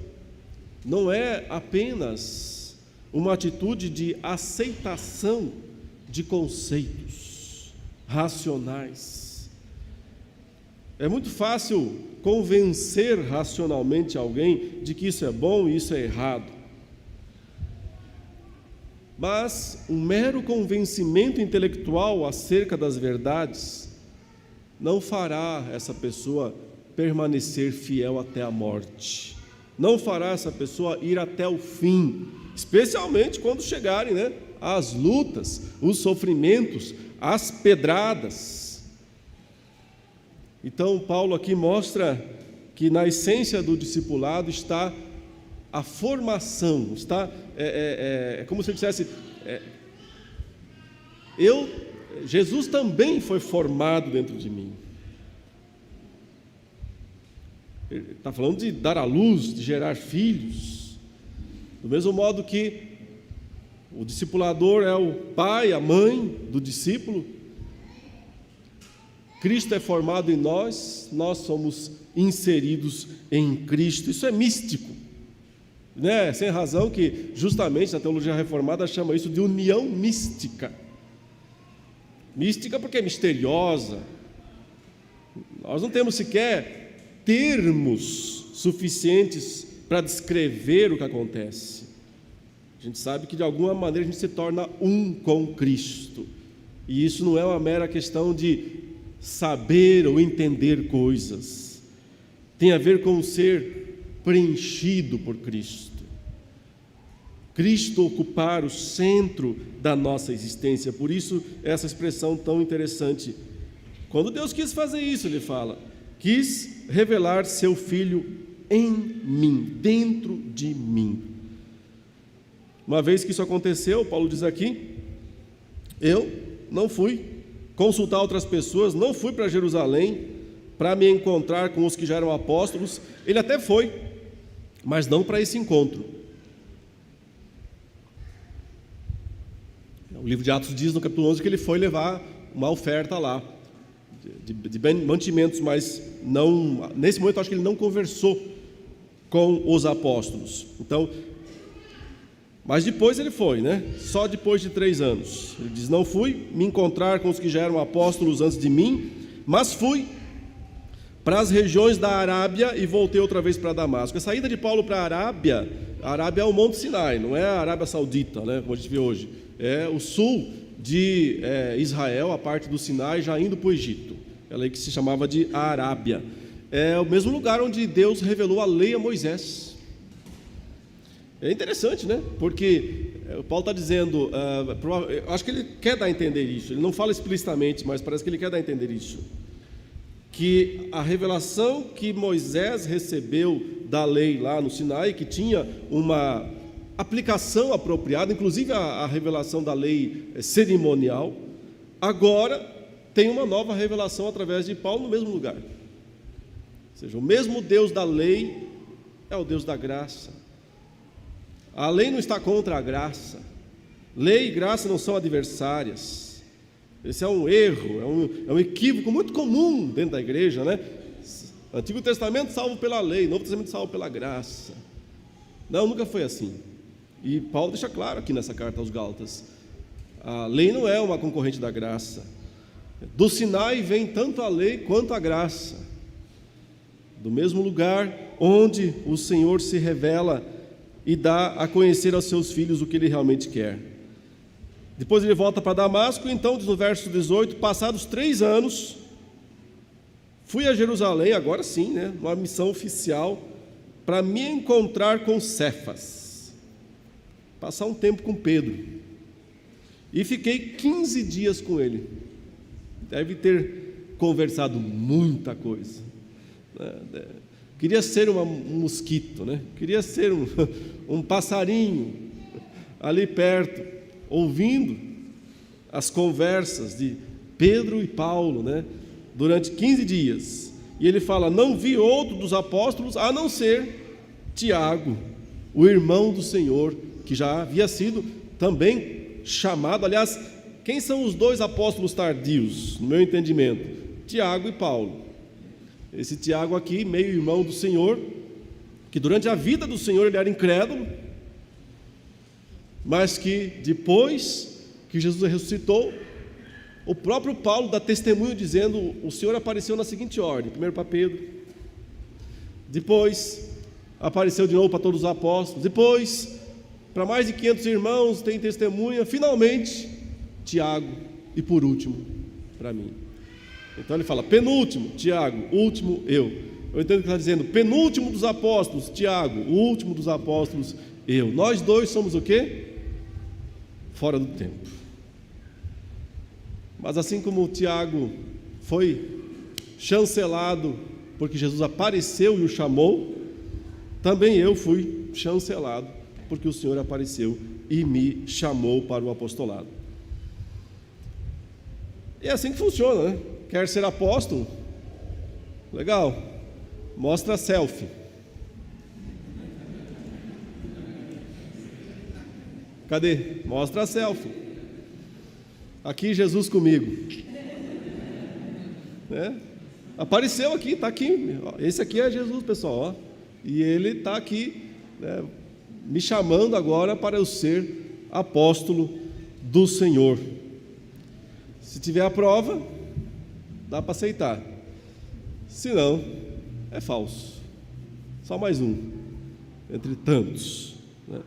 não é apenas uma atitude de aceitação de conceitos racionais. É muito fácil convencer racionalmente alguém de que isso é bom e isso é errado. Mas um mero convencimento intelectual acerca das verdades não fará essa pessoa permanecer fiel até a morte. Não fará essa pessoa ir até o fim, especialmente quando chegarem, né, as lutas, os sofrimentos, as pedradas. Então, Paulo aqui mostra que na essência do discipulado está a formação, está, como se ele dissesse, Jesus também foi formado dentro de mim. Ele está falando de dar à luz, de gerar filhos, do mesmo modo que o discipulador é o pai, a mãe do discípulo. Cristo é formado em nós, nós somos inseridos em Cristo. Isso é místico, né? Sem razão que justamente a teologia reformada chama isso de união mística. Mística porque é misteriosa. Nós não temos sequer termos suficientes para descrever o que acontece. A gente sabe que de alguma maneira a gente se torna um com Cristo. E isso não é uma mera questão de saber ou entender coisas, tem a ver com ser preenchido por Cristo. Cristo ocupar o centro da nossa existência. Por isso essa expressão tão interessante. Quando Deus quis fazer isso, ele fala, quis revelar seu Filho em mim, dentro de mim. Uma vez que isso aconteceu, Paulo diz aqui, eu não fui consultar outras pessoas, não fui para Jerusalém para me encontrar com os que já eram apóstolos. Ele até foi, mas não para esse encontro. O livro de Atos diz no capítulo 11 que ele foi levar uma oferta lá de mantimentos, mas não, nesse momento acho que ele não conversou com os apóstolos. Então, mas depois ele foi, né? Só depois de 3 anos. Ele diz, não fui me encontrar com os que já eram apóstolos antes de mim, mas fui para as regiões da Arábia e voltei outra vez para Damasco. A saída de Paulo para a Arábia é o Monte Sinai, não é a Arábia Saudita, né, como a gente vê hoje. É o sul de Israel, a parte do Sinai, já indo para o Egito. Ela aí que se chamava de Arábia. É o mesmo lugar onde Deus revelou a lei a Moisés. É interessante, né? Porque Paulo está dizendo, eu acho que ele quer dar a entender isso, ele não fala explicitamente, mas parece que ele quer dar a entender isso, que a revelação que Moisés recebeu da lei lá no Sinai, que tinha uma aplicação apropriada, inclusive a revelação da lei cerimonial, agora tem uma nova revelação através de Paulo no mesmo lugar. Ou seja, o mesmo Deus da lei é o Deus da graça. A lei não está contra a graça. Lei e graça não são adversárias. Esse é um erro, é um equívoco muito comum dentro da igreja, né? Antigo Testamento salvo pela lei, Novo Testamento salvo pela graça. Não, nunca foi assim. E Paulo deixa claro aqui nessa carta aos Gálatas: a lei não é uma concorrente da graça. Do Sinai vem tanto a lei quanto a graça, do mesmo lugar onde o Senhor se revela e dá a conhecer aos seus filhos o que Ele realmente quer. Depois ele volta para Damasco, então diz no verso 18: passados 3 anos, fui a Jerusalém, agora sim, né, uma missão oficial, para me encontrar com Cefas, passar um tempo com Pedro, e fiquei 15 dias com ele. Deve ter conversado muita coisa, né? Queria ser um mosquito, né? Queria ser um passarinho ali perto, ouvindo as conversas de Pedro e Paulo, né? Durante 15 dias. E ele fala: não vi outro dos apóstolos a não ser Tiago, o irmão do Senhor, que já havia sido também chamado. Aliás, quem são os 2 apóstolos tardios, no meu entendimento? Tiago e Paulo. Esse Tiago aqui, meio irmão do Senhor, que durante a vida do Senhor ele era incrédulo, mas que depois que Jesus ressuscitou, o próprio Paulo dá testemunho dizendo: o Senhor apareceu na seguinte ordem: primeiro para Pedro, depois apareceu de novo para todos os apóstolos, depois para mais de 500 irmãos, tem testemunha, finalmente Tiago, e por último para mim. Então ele fala: penúltimo, Tiago, último, eu. Eu entendo que ele está dizendo: penúltimo dos apóstolos, Tiago, o último dos apóstolos, eu. Nós 2 somos o quê? Fora do tempo. Mas assim como Tiago foi chancelado porque Jesus apareceu e o chamou, também eu fui chancelado porque o Senhor apareceu e me chamou para o apostolado. E é assim que funciona, né? Quer ser apóstolo? Legal. Mostra a selfie. Cadê? Mostra a selfie. Aqui Jesus comigo. Apareceu aqui, está aqui. Esse aqui é Jesus, pessoal. Ó. E ele está aqui, né, me chamando agora para eu ser apóstolo do Senhor. Se tiver a prova, dá para aceitar. Se não, é falso. Só mais um, entre tantos, né?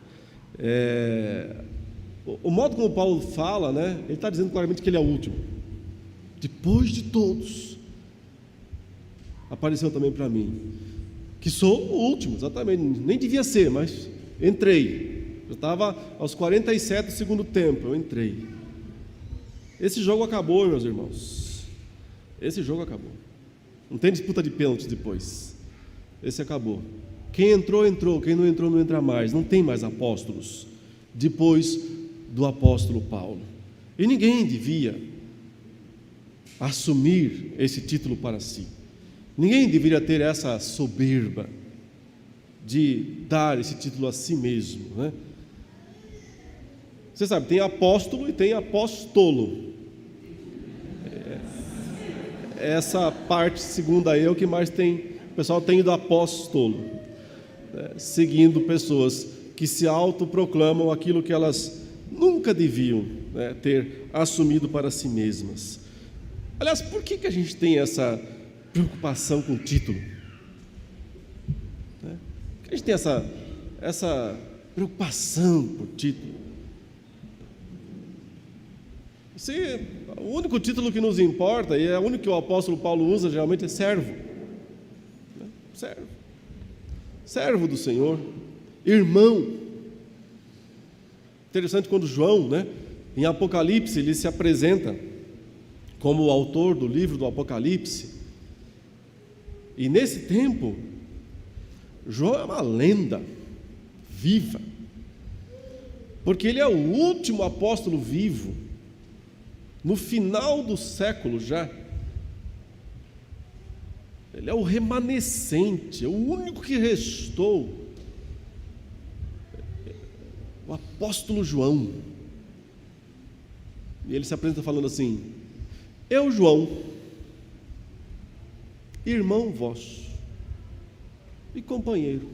O modo como Paulo fala, né, ele está dizendo claramente que ele é o último. Depois de todos, apareceu também para mim, que sou o último, exatamente. Nem devia ser, mas entrei. Eu estava aos 47 do segundo tempo, eu entrei. Esse jogo acabou, meus irmãos. Esse jogo acabou. Não tem disputa de pênaltis depois. Esse acabou. Quem entrou, entrou. Quem não entrou, não entra mais. Não tem mais apóstolos depois do apóstolo Paulo. E ninguém devia assumir esse título para si. Ninguém deveria ter essa soberba de dar esse título a si mesmo, né? Você sabe, tem apóstolo e tem apóstolo. Essa parte, segundo eu, que mais tem, o pessoal tem do apóstolo, né? Seguindo pessoas que se autoproclamam aquilo que elas nunca deviam, né, ter assumido para si mesmas. Aliás, por que a gente tem essa preocupação com o título. A gente tem essa preocupação por título. O único título que nos importa, e é o único que o apóstolo Paulo usa, geralmente é servo. Servo do Senhor, irmão. Interessante quando João, em Apocalipse, ele se apresenta como o autor do livro do Apocalipse. E nesse tempo, João é uma lenda viva, porque ele é o último apóstolo vivo, no final do século já. Ele é o remanescente, é o único que restou, o apóstolo João. E ele se apresenta falando assim: eu, João, irmão vosso e companheiro,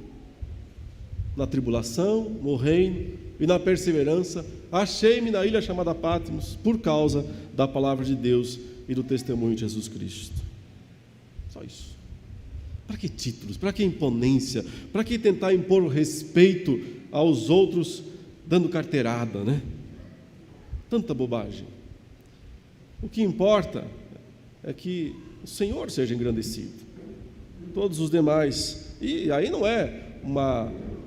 na tribulação, no reino e na perseverança, achei-me na ilha chamada Patmos, por causa da palavra de Deus e do testemunho de Jesus Cristo. Só isso. Para que títulos? Para que imponência? Para que tentar impor respeito aos outros dando carteirada, Tanta bobagem. O que importa é que o Senhor seja engrandecido. Todos os demais. E aí não é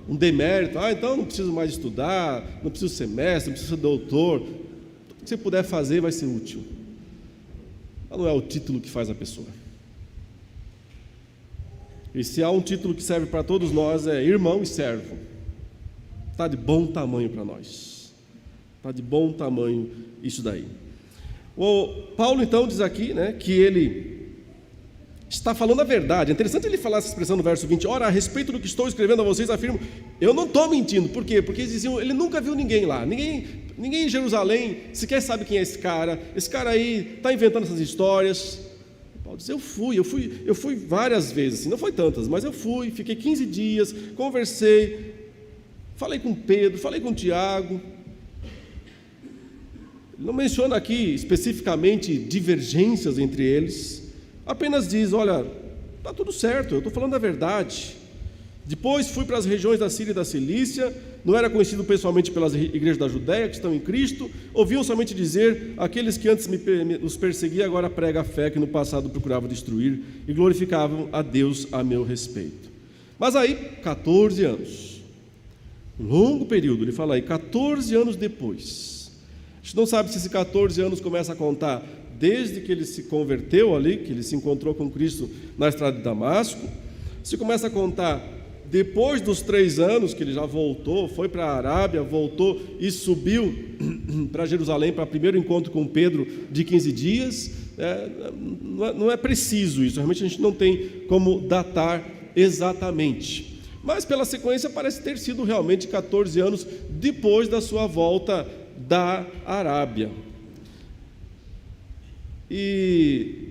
um demérito. Então não preciso mais estudar, não preciso ser mestre, não preciso ser doutor. Tudo que você puder fazer vai ser útil. Mas não é o título que faz a pessoa. E se há um título que serve para todos nós, é irmão e servo. Está de bom tamanho para nós. Está de bom tamanho isso daí. O Paulo então diz aqui, que ele está falando a verdade. É interessante ele falar essa expressão no verso 20. Ora, a respeito do que estou escrevendo a vocês, afirmo, eu não estou mentindo. Por quê? Porque eles diziam, ele nunca viu ninguém lá. Ninguém em Jerusalém sequer sabe quem é esse cara. Esse cara aí está inventando essas histórias. Paulo diz, eu fui várias vezes, assim, não foi tantas, mas eu fui, fiquei 15 dias, conversei, falei com Pedro, falei com Tiago. Ele não menciona aqui especificamente divergências entre eles, apenas diz, olha, está tudo certo, eu estou falando a verdade. Depois fui para as regiões da Síria e da Cilícia, não era conhecido pessoalmente pelas igrejas da Judéia que estão em Cristo, ouviam somente dizer, aqueles que antes os perseguiam, agora prega a fé que no passado procurava destruir, e glorificavam a Deus a meu respeito. Mas aí, 14 anos, um longo período, ele fala aí, 14 anos depois, a gente não sabe se esses 14 anos começa a contar desde que ele se converteu ali, que ele se encontrou com Cristo na estrada de Damasco, se começa a contar depois dos 3 anos que ele já voltou, foi para a Arábia, voltou e subiu para Jerusalém para o primeiro encontro com Pedro de 15 dias, não é preciso isso, realmente a gente não tem como datar exatamente, mas pela sequência parece ter sido realmente 14 anos depois da sua volta da Arábia. E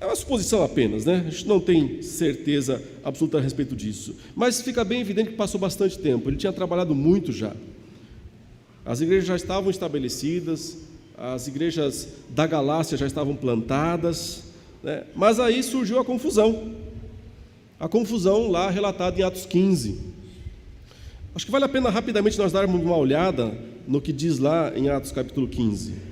é uma suposição apenas, a gente não tem certeza absoluta a respeito disso, mas fica bem evidente que passou bastante tempo, ele tinha trabalhado muito já, as igrejas já estavam estabelecidas, as igrejas da Galácia já estavam plantadas, mas aí surgiu a confusão lá relatada em Atos 15, acho que vale a pena rapidamente nós darmos uma olhada no que diz lá em Atos capítulo 15,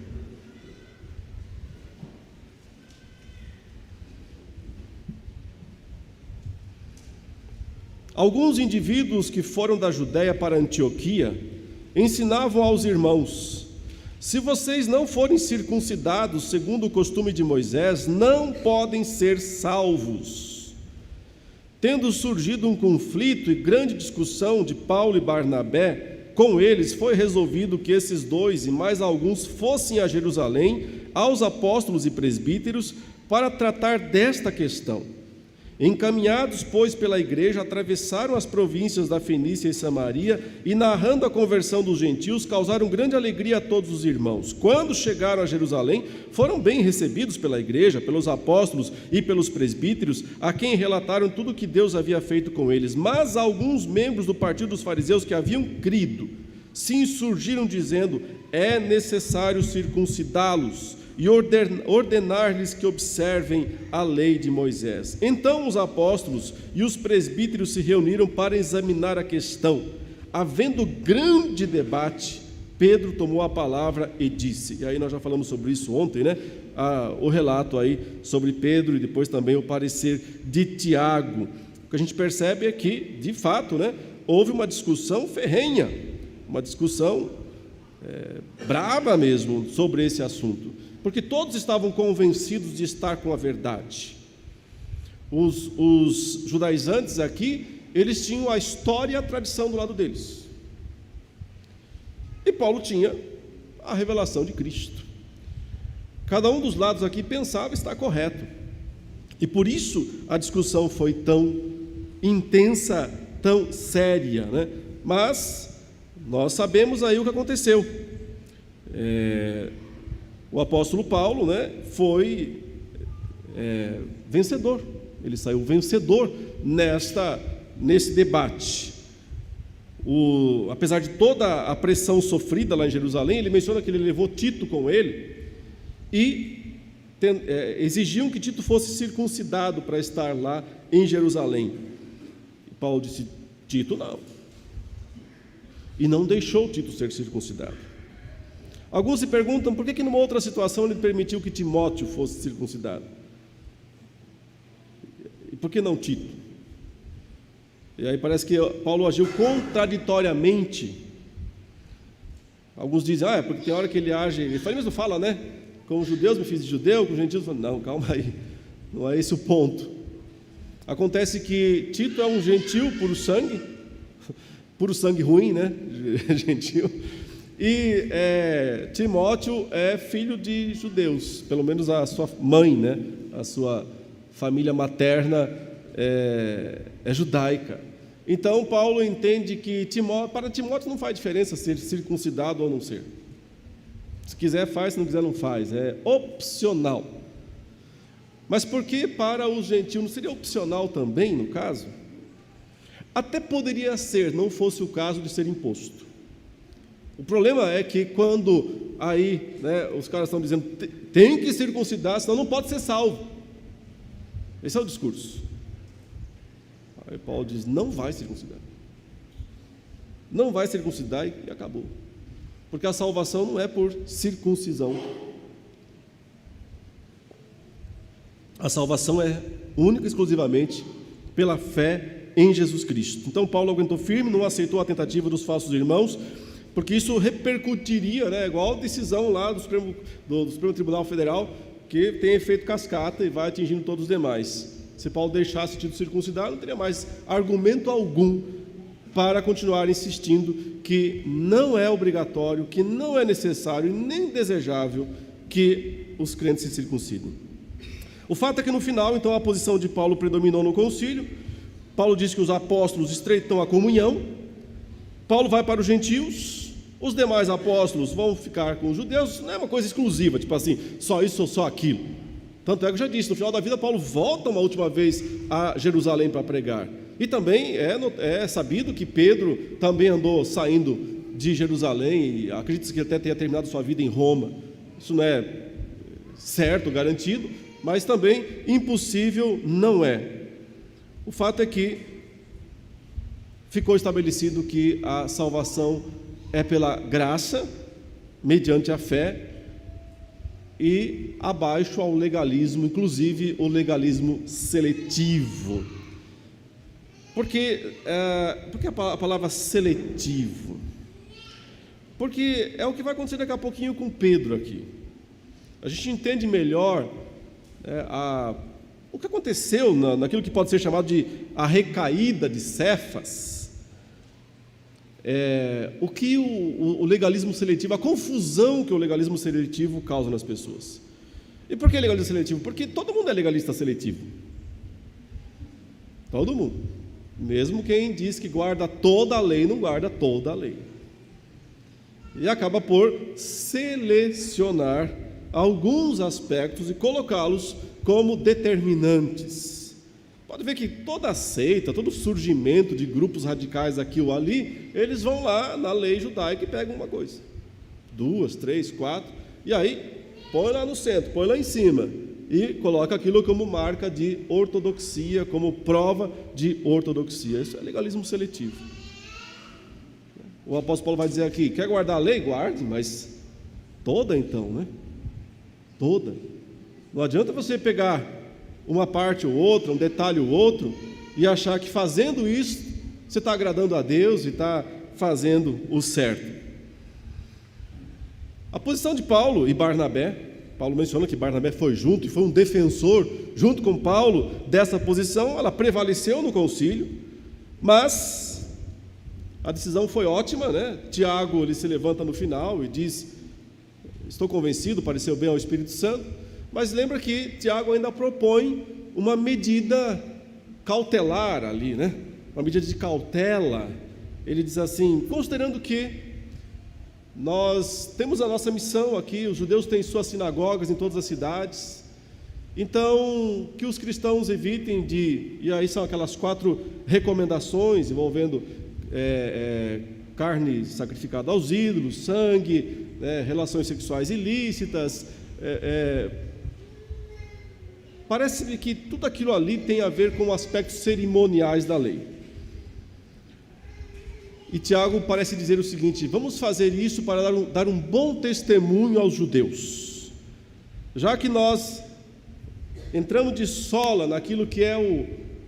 Alguns indivíduos que foram da Judéia para Antioquia ensinavam aos irmãos: se vocês não forem circuncidados segundo o costume de Moisés, não podem ser salvos. Tendo surgido um conflito e grande discussão de Paulo e Barnabé com eles, foi resolvido que esses dois e mais alguns fossem a Jerusalém aos apóstolos e presbíteros para tratar desta questão. Encaminhados, pois, pela igreja, atravessaram as províncias da Fenícia e Samaria e, narrando a conversão dos gentios, causaram grande alegria a todos os irmãos. Quando chegaram a Jerusalém, foram bem recebidos pela igreja, pelos apóstolos e pelos presbíteros, a quem relataram tudo o que Deus havia feito com eles. Mas alguns membros do partido dos fariseus que haviam crido se insurgiram, dizendo: é necessário circuncidá-los, e ordenar-lhes que observem a lei de Moisés. Então os apóstolos e os presbíteros se reuniram para examinar a questão. Havendo grande debate, Pedro tomou a palavra e disse, e aí nós já falamos sobre isso ontem, né? O relato aí sobre Pedro e depois também o parecer de Tiago. O que a gente percebe é que, de fato, né, houve uma discussão ferrenha, uma discussão braba mesmo sobre esse assunto, porque todos estavam convencidos de estar com a verdade. Os judaizantes aqui, eles tinham a história e a tradição do lado deles. E Paulo tinha a revelação de Cristo. Cada um dos lados aqui pensava estar correto. E por isso a discussão foi tão intensa, tão séria, né? Mas nós sabemos aí o que aconteceu. O apóstolo Paulo, né, foi vencedor. Ele saiu vencedor nesse debate. Apesar de toda a pressão sofrida lá em Jerusalém, ele menciona que ele levou Tito com ele e exigiam que Tito fosse circuncidado para estar lá em Jerusalém. E Paulo disse: Tito não. E não deixou Tito ser circuncidado. Alguns se perguntam por que numa outra situação ele permitiu que Timóteo fosse circuncidado. E por que não Tito? E aí parece que Paulo agiu contraditoriamente. Alguns dizem, é porque tem hora que ele age, ele mesmo fala, né? Com os judeus me fiz de judeu, com os gentios, não, calma aí, não é esse o ponto. Acontece que Tito é um gentil puro sangue ruim, né? Gentil. E Timóteo é filho de judeus, pelo menos a sua mãe, né? A sua família materna é judaica. Então Paulo entende que para Timóteo não faz diferença ser circuncidado ou não ser. Se quiser faz, se não quiser não faz, é opcional. Mas por que para os gentios não seria opcional também, no caso? Até poderia ser, não fosse o caso de ser imposto. O problema é que quando aí, né, os caras estão dizendo tem que circuncidar, senão não pode ser salvo. Esse é o discurso. Aí Paulo diz, não vai circuncidar. Não vai circuncidar e acabou. Porque a salvação não é por circuncisão. A salvação é única e exclusivamente pela fé em Jesus Cristo. Então Paulo aguentou firme, não aceitou a tentativa dos falsos irmãos, porque isso repercutiria, né, igual a decisão lá do Supremo Tribunal Federal, que tem efeito cascata e vai atingindo todos os demais. Se Paulo deixasse Tito circuncidar, não teria mais argumento algum para continuar insistindo que não é obrigatório, que não é necessário e nem desejável que os crentes se circuncidem. O fato é que no final, então, a posição de Paulo predominou no concílio. Paulo diz que os apóstolos estreitam a comunhão. Paulo vai para os gentios. Os demais apóstolos vão ficar com os judeus. Não é uma coisa exclusiva, tipo assim, só isso ou só aquilo. Tanto é que eu já disse, no final da vida Paulo volta uma última vez a Jerusalém para pregar. E também é sabido que Pedro também andou saindo de Jerusalém, e acredita-se que até tenha terminado sua vida em Roma. Isso não é certo, garantido, mas também impossível não é. O fato é que ficou estabelecido que a salvação é pela graça, mediante a fé, e abaixo ao legalismo, inclusive o legalismo seletivo. Por que a palavra seletivo? Porque é o que vai acontecer daqui a pouquinho com Pedro aqui. A gente entende melhor o que aconteceu naquilo que pode ser chamado de a recaída de Cefas. O que o legalismo seletivo, a confusão que o legalismo seletivo causa nas pessoas. E por que legalismo seletivo? Porque todo mundo é legalista seletivo. Todo mundo. Mesmo quem diz que guarda toda a lei, não guarda toda a lei. E acaba por selecionar alguns aspectos e colocá-los como determinantes. Pode ver que toda seita, todo surgimento de grupos radicais aqui ou ali, eles vão lá na lei judaica e pegam uma coisa, 2, 3, 4, e aí põe lá no centro, põe lá em cima e coloca aquilo como marca de ortodoxia, como prova de ortodoxia. Isso é legalismo seletivo. O apóstolo Paulo vai dizer aqui: quer guardar a lei? Guarde, mas toda então, né? Toda. Não adianta você pegar uma parte ou outra, um detalhe ou outro, e achar que fazendo isso você está agradando a Deus e está fazendo o certo. A posição de Paulo e Barnabé, Paulo menciona que Barnabé foi junto e foi um defensor junto com Paulo dessa posição, ela prevaleceu no concílio, mas a decisão foi ótima, né? Tiago, ele se levanta no final e diz: estou convencido, pareceu bem ao Espírito Santo, mas lembra que Tiago ainda propõe uma medida cautelar ali, né? Uma medida de cautela. Ele diz assim: considerando que nós temos a nossa missão aqui, os judeus têm suas sinagogas em todas as cidades, então que os cristãos evitem de, e aí são aquelas 4 recomendações envolvendo carne sacrificada aos ídolos, sangue, relações sexuais ilícitas, parece-me que tudo aquilo ali tem a ver com aspectos cerimoniais da lei. E Tiago parece dizer o seguinte: vamos fazer isso para dar um bom testemunho aos judeus, já que nós entramos de sola naquilo que é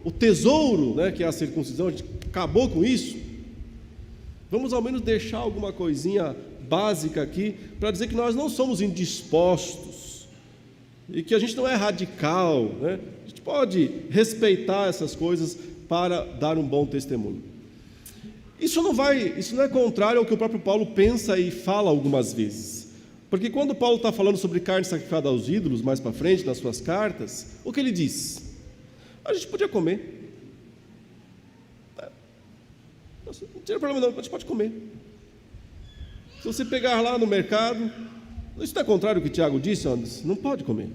o tesouro, né, que é a circuncisão, a gente acabou com isso, vamos ao menos deixar alguma coisinha básica aqui, para dizer que nós não somos indispostos, e que a gente não é radical, né? A gente pode respeitar essas coisas para dar um bom testemunho. Isso não é contrário ao que o próprio Paulo pensa e fala algumas vezes, porque quando Paulo está falando sobre carne sacrificada aos ídolos, mais para frente, nas suas cartas, o que ele diz? A gente podia comer, não tem problema não, a gente pode comer. Se você pegar lá no mercado, isso não é contrário ao que Tiago disse, Anderson? Não pode comer.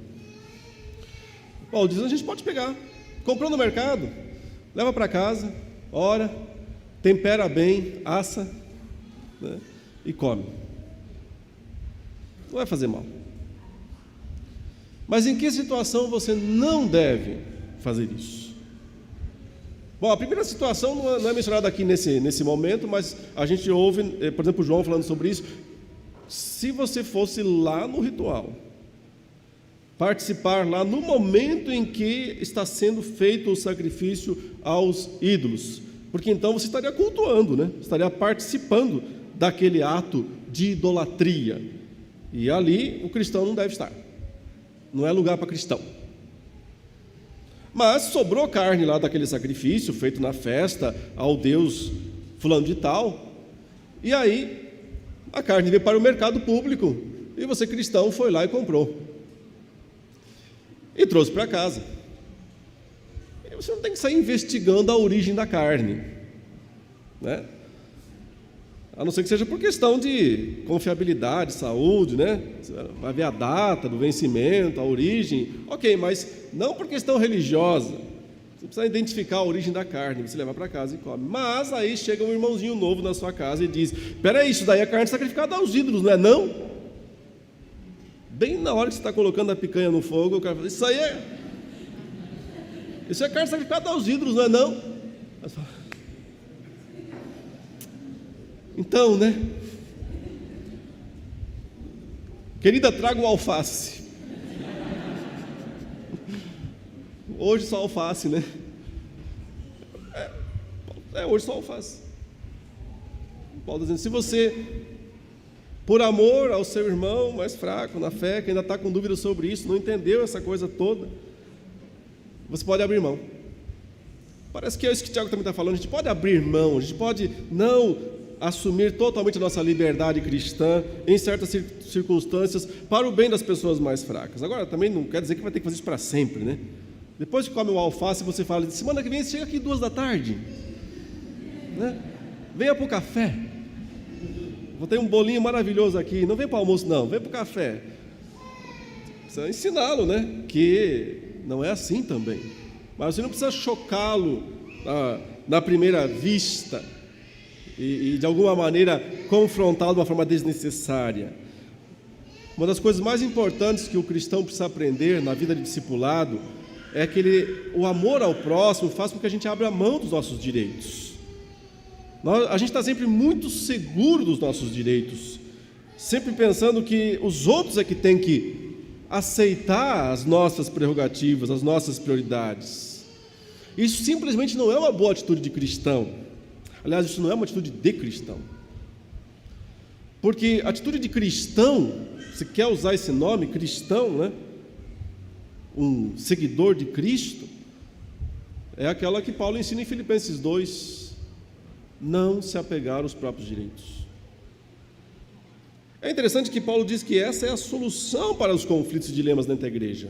Paulo diz: a gente pode pegar, comprou no mercado, leva para casa, ora, tempera bem, assa, né, e come. Não vai fazer mal. Mas em que situação você não deve fazer isso? Bom, a primeira situação não é mencionada aqui nesse momento, mas a gente ouve, por exemplo, João falando sobre isso. Se você fosse lá no ritual, participar lá no momento em que está sendo feito o sacrifício aos ídolos, porque então você estaria cultuando, né? Estaria participando daquele ato de idolatria, e ali o cristão não deve estar, não é lugar para cristão. Mas sobrou carne lá daquele sacrifício feito na festa ao Deus fulano de tal, e aí a carne veio para o mercado público, e você cristão foi lá e comprou, e trouxe para casa. Você não tem que sair investigando a origem da carne, né? A não ser que seja por questão de confiabilidade, saúde, né? Vai ver a data do vencimento, a origem, ok, mas não por questão religiosa. Você precisa identificar a origem da carne, você leva para casa e come. Mas aí chega um irmãozinho novo na sua casa e diz: peraí, isso daí é carne sacrificada aos ídolos, não é não? Bem na hora que você está colocando a picanha no fogo, o cara fala: isso é carne sacrificada aos ídolos, não é não? Então, né? Querida, traga o alface. Hoje só alface, né? Hoje só alface. Paulo dizendo: se você, por amor ao seu irmão mais fraco na fé, que ainda está com dúvida sobre isso, não entendeu essa coisa toda, você pode abrir mão. Parece que é isso que o Tiago também está falando. A gente pode abrir mão, a gente pode não assumir totalmente a nossa liberdade cristã em certas circunstâncias para o bem das pessoas mais fracas. Agora, também não quer dizer que vai ter que fazer isso para sempre, né? Depois que come o alface, você fala: semana que vem você chega aqui 2h, né? Venha para o café, vou ter um bolinho maravilhoso aqui. Não vem para o almoço não, vem para o café. Precisa ensiná-lo, né? Que não é assim também. Mas você não precisa chocá-lo na primeira vista e de alguma maneira confrontá-lo de uma forma desnecessária. Uma das coisas mais importantes que o cristão precisa aprender na vida de discipulado é que o amor ao próximo faz com que a gente abra mão dos nossos direitos. A gente está sempre muito seguro dos nossos direitos, sempre pensando que os outros é que têm que aceitar as nossas prerrogativas, as nossas prioridades. Isso simplesmente não é uma boa atitude de cristão. Aliás, isso não é uma atitude de cristão. Porque atitude de cristão, se quer usar esse nome, cristão, né? Um seguidor de Cristo, é aquela que Paulo ensina em Filipenses 2, não se apegar aos próprios direitos. É interessante que Paulo diz que essa é a solução para os conflitos e dilemas dentro da igreja.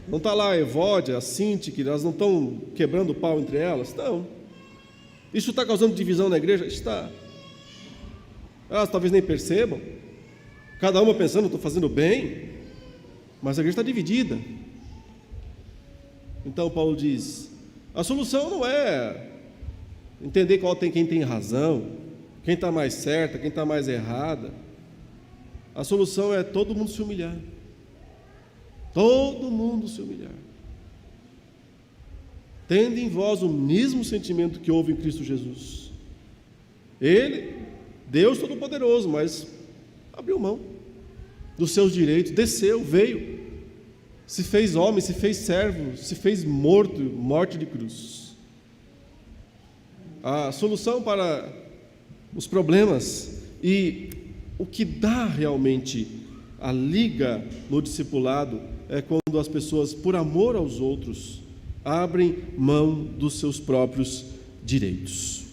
Não está lá a Evódia, a Sinti, que elas não estão quebrando o pau entre elas? Estão. Isso está causando divisão na igreja? Está. Elas talvez nem percebam, cada uma pensando, estou fazendo bem, mas a igreja está dividida. Então Paulo diz, a solução não é entender quem tem razão, quem está mais certa, quem está mais errada. A solução é todo mundo se humilhar. Todo mundo se humilhar. Tende em vós o mesmo sentimento que houve em Cristo Jesus. Ele, Deus Todo-Poderoso, mas abriu mão dos seus direitos, desceu, veio, se fez homem, se fez servo, se fez morte de cruz. A solução para os problemas e o que dá realmente a liga no discipulado é quando as pessoas, por amor aos outros, abrem mão dos seus próprios direitos.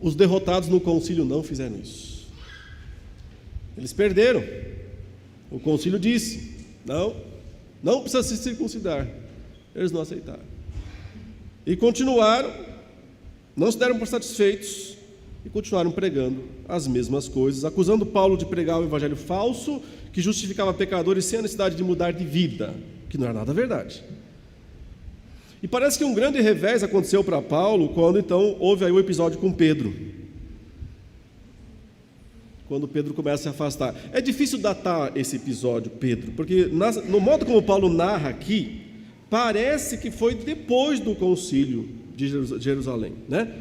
Os derrotados no concílio não fizeram isso. Eles perderam. O concílio disse, não precisa se circuncidar. Eles não aceitaram. E continuaram, não se deram por satisfeitos e continuaram pregando as mesmas coisas, acusando Paulo de pregar o evangelho falso, que justificava pecadores sem a necessidade de mudar de vida, que não era nada verdade. E parece que um grande revés aconteceu para Paulo quando então houve aí o episódio com Pedro. Quando Pedro começa a se afastar. É difícil datar esse episódio, Pedro, porque no modo como Paulo narra aqui, parece que foi depois do concílio de Jerusalém, né?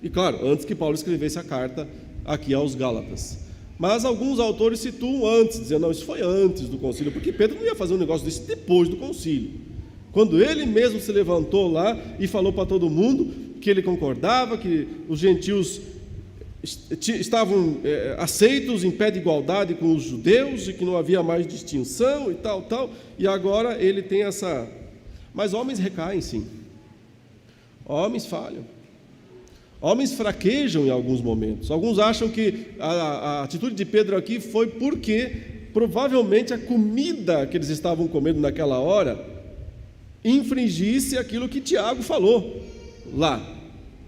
E claro, antes que Paulo escrevesse a carta aqui aos Gálatas. Mas alguns autores situam antes, dizendo, não, isso foi antes do concílio, porque Pedro não ia fazer um negócio desse depois do concílio. Quando ele mesmo se levantou lá e falou para todo mundo que ele concordava, que os gentios estavam aceitos em pé de igualdade com os judeus e que não havia mais distinção e tal, e agora ele tem essa... Mas homens recaem, sim. Homens falham. Homens fraquejam em alguns momentos. Alguns acham que a atitude de Pedro aqui foi porque provavelmente a comida que eles estavam comendo naquela hora infringisse aquilo que Tiago falou lá,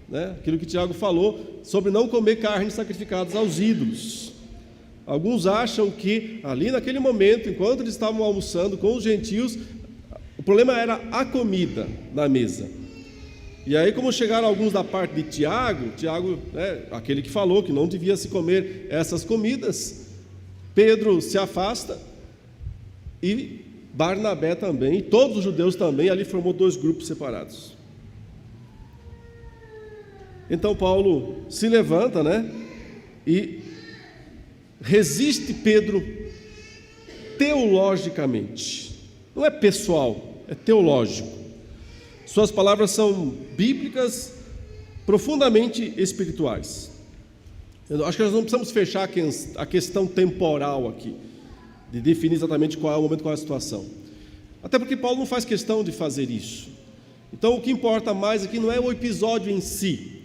né? Aquilo que Tiago falou sobre não comer carnes sacrificadas aos ídolos. Alguns acham que ali naquele momento, enquanto eles estavam almoçando com os gentios, o problema era a comida na mesa. E aí, como chegaram alguns da parte de Tiago, né, aquele que falou que não devia se comer essas comidas, Pedro se afasta e Barnabé também, e todos os judeus também, ali formou dois grupos separados. Então Paulo se levanta, né, e resiste Pedro teologicamente. Não é pessoal, é teológico. Suas palavras são bíblicas, profundamente espirituais. Eu acho que nós não precisamos fechar a questão temporal aqui, de definir exatamente qual é o momento, qual é a situação. Até porque Paulo não faz questão de fazer isso. Então o que importa mais aqui não é o episódio em si,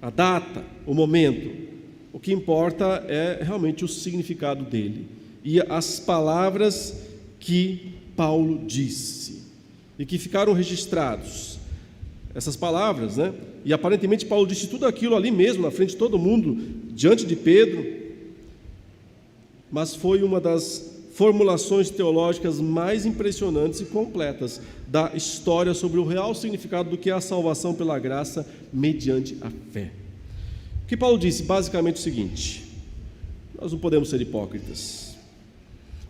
a data, o momento. O que importa é realmente o significado dele e as palavras que Paulo disse e que ficaram registrados. Essas palavras, né? E aparentemente Paulo disse tudo aquilo ali mesmo, na frente de todo mundo, diante de Pedro, mas foi uma das formulações teológicas mais impressionantes e completas da história sobre o real significado do que é a salvação pela graça mediante a fé. O que Paulo disse basicamente é o seguinte: Nós não podemos ser hipócritas.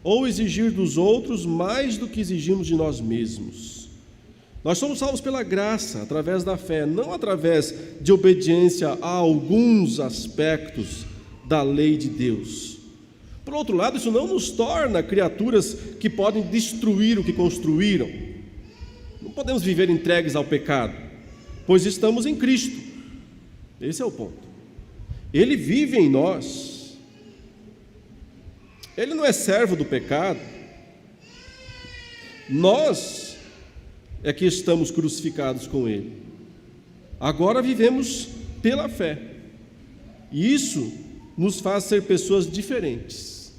Ou exigir dos outros mais do que exigimos de nós mesmos. Nós somos salvos pela graça, através da fé, não através de obediência a alguns aspectos da lei de Deus. Por outro lado, isso não nos torna criaturas que podem destruir o que construíram. Não podemos viver entregues ao pecado, pois estamos em Cristo. Esse é o ponto. Ele vive em nós. Ele não é servo do pecado. Nós é que estamos crucificados com Ele. Agora vivemos pela fé. E isso nos faz ser pessoas diferentes.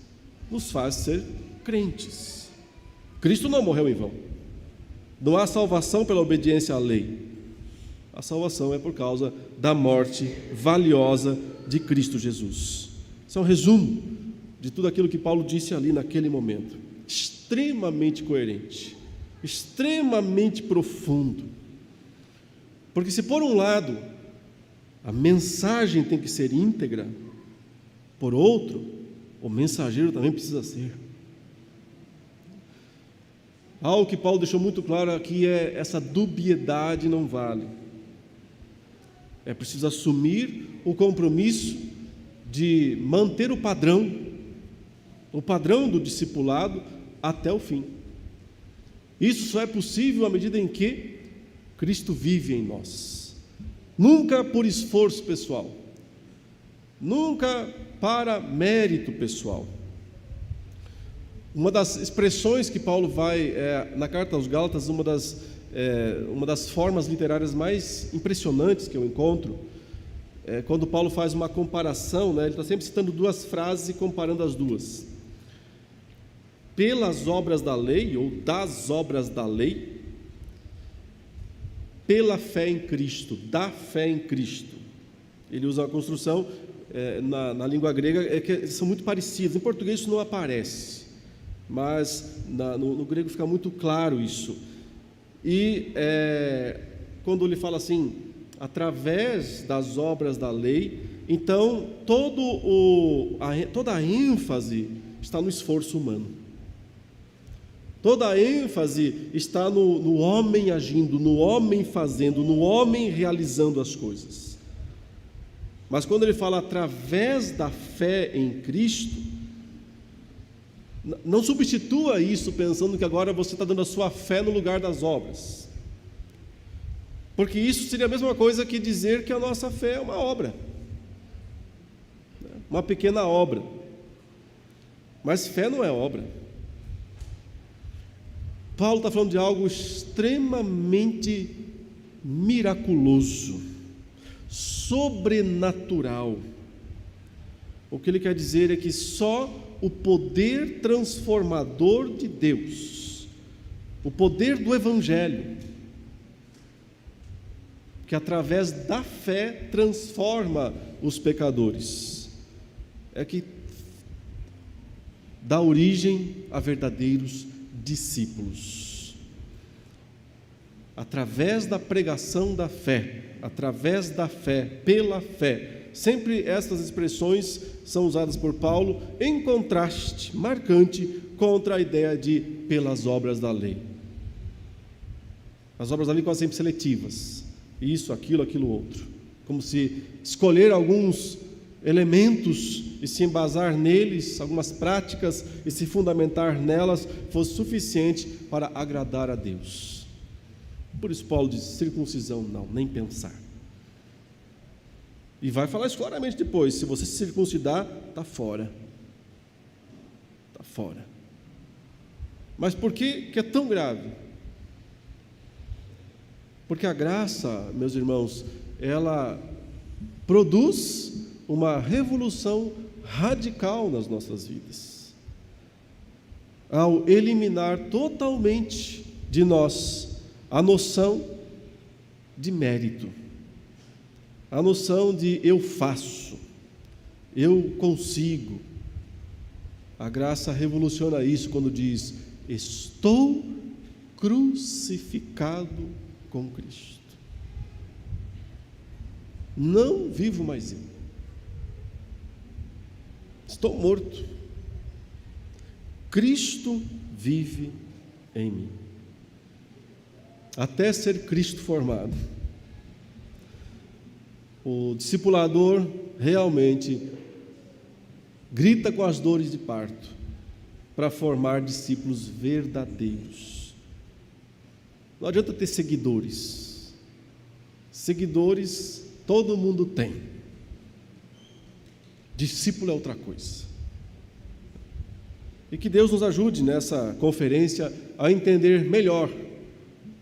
Nos faz ser crentes. Cristo não morreu em vão. Não há salvação pela obediência à lei. A salvação é por causa da morte valiosa de Cristo Jesus. Isso é um resumo de tudo aquilo que Paulo disse ali naquele momento. Extremamente coerente, extremamente profundo. Porque se por um lado a mensagem tem que ser íntegra, por outro, o mensageiro também precisa ser. Algo que Paulo deixou muito claro aqui é essa dubiedade não vale. É preciso assumir o compromisso de manter o padrão do discipulado até o fim. Isso só é possível à medida em que Cristo vive em nós. Nunca por esforço pessoal, nunca para mérito pessoal. Uma das expressões que Paulo vai, na carta aos Gálatas, uma das formas literárias mais impressionantes que eu encontro, quando Paulo faz uma comparação, né, ele está sempre citando duas frases e comparando as duas. Pelas obras da lei, ou das obras da lei, pela fé em Cristo, da fé em Cristo. Ele usa uma construção, na língua grega, que são muito parecidas. Em português isso não aparece, mas no grego fica muito claro isso. E quando ele fala assim, através das obras da lei, então toda a ênfase está no esforço humano. Toda a ênfase está no homem agindo, no homem fazendo, no homem realizando as coisas. Mas quando ele fala através da fé em Cristo, não substitua isso pensando que agora você está dando a sua fé no lugar das obras. Porque isso seria a mesma coisa que dizer que a nossa fé é uma obra, uma pequena obra. Mas fé não é obra. Paulo está falando de algo extremamente miraculoso, sobrenatural. O que ele quer dizer é que só o poder transformador de Deus, o poder do Evangelho, que através da fé transforma os pecadores, é que dá origem a verdadeiros discípulos. Através da pregação da fé, através da fé, pela fé. Sempre essas expressões são usadas por Paulo em contraste marcante contra a ideia de pelas obras da lei. As obras da lei quase sempre seletivas. Isso, aquilo, outro. Como se escolher alguns elementos e se embasar neles, algumas práticas, e se fundamentar nelas, fosse suficiente para agradar a Deus. Por isso Paulo diz, circuncisão não, nem pensar. E vai falar isso claramente depois, se você se circuncidar, está fora. Está fora. Mas por que é tão grave? Porque a graça, meus irmãos, ela produz uma revolução radical nas nossas vidas. Ao eliminar totalmente de nós a noção de mérito, a noção de eu faço, eu consigo. A graça revoluciona isso quando diz, estou crucificado com Cristo. Não vivo mais eu. estou morto. Cristo vive em mim. Até ser Cristo formado. O discipulador realmente grita com as dores de parto para formar discípulos verdadeiros. Não adianta ter seguidores. Seguidores todo mundo tem. Discípulo é outra coisa. E que Deus nos ajude nessa conferência a entender melhor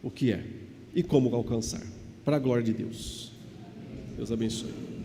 o que é e como alcançar, para a glória de Deus. Deus abençoe.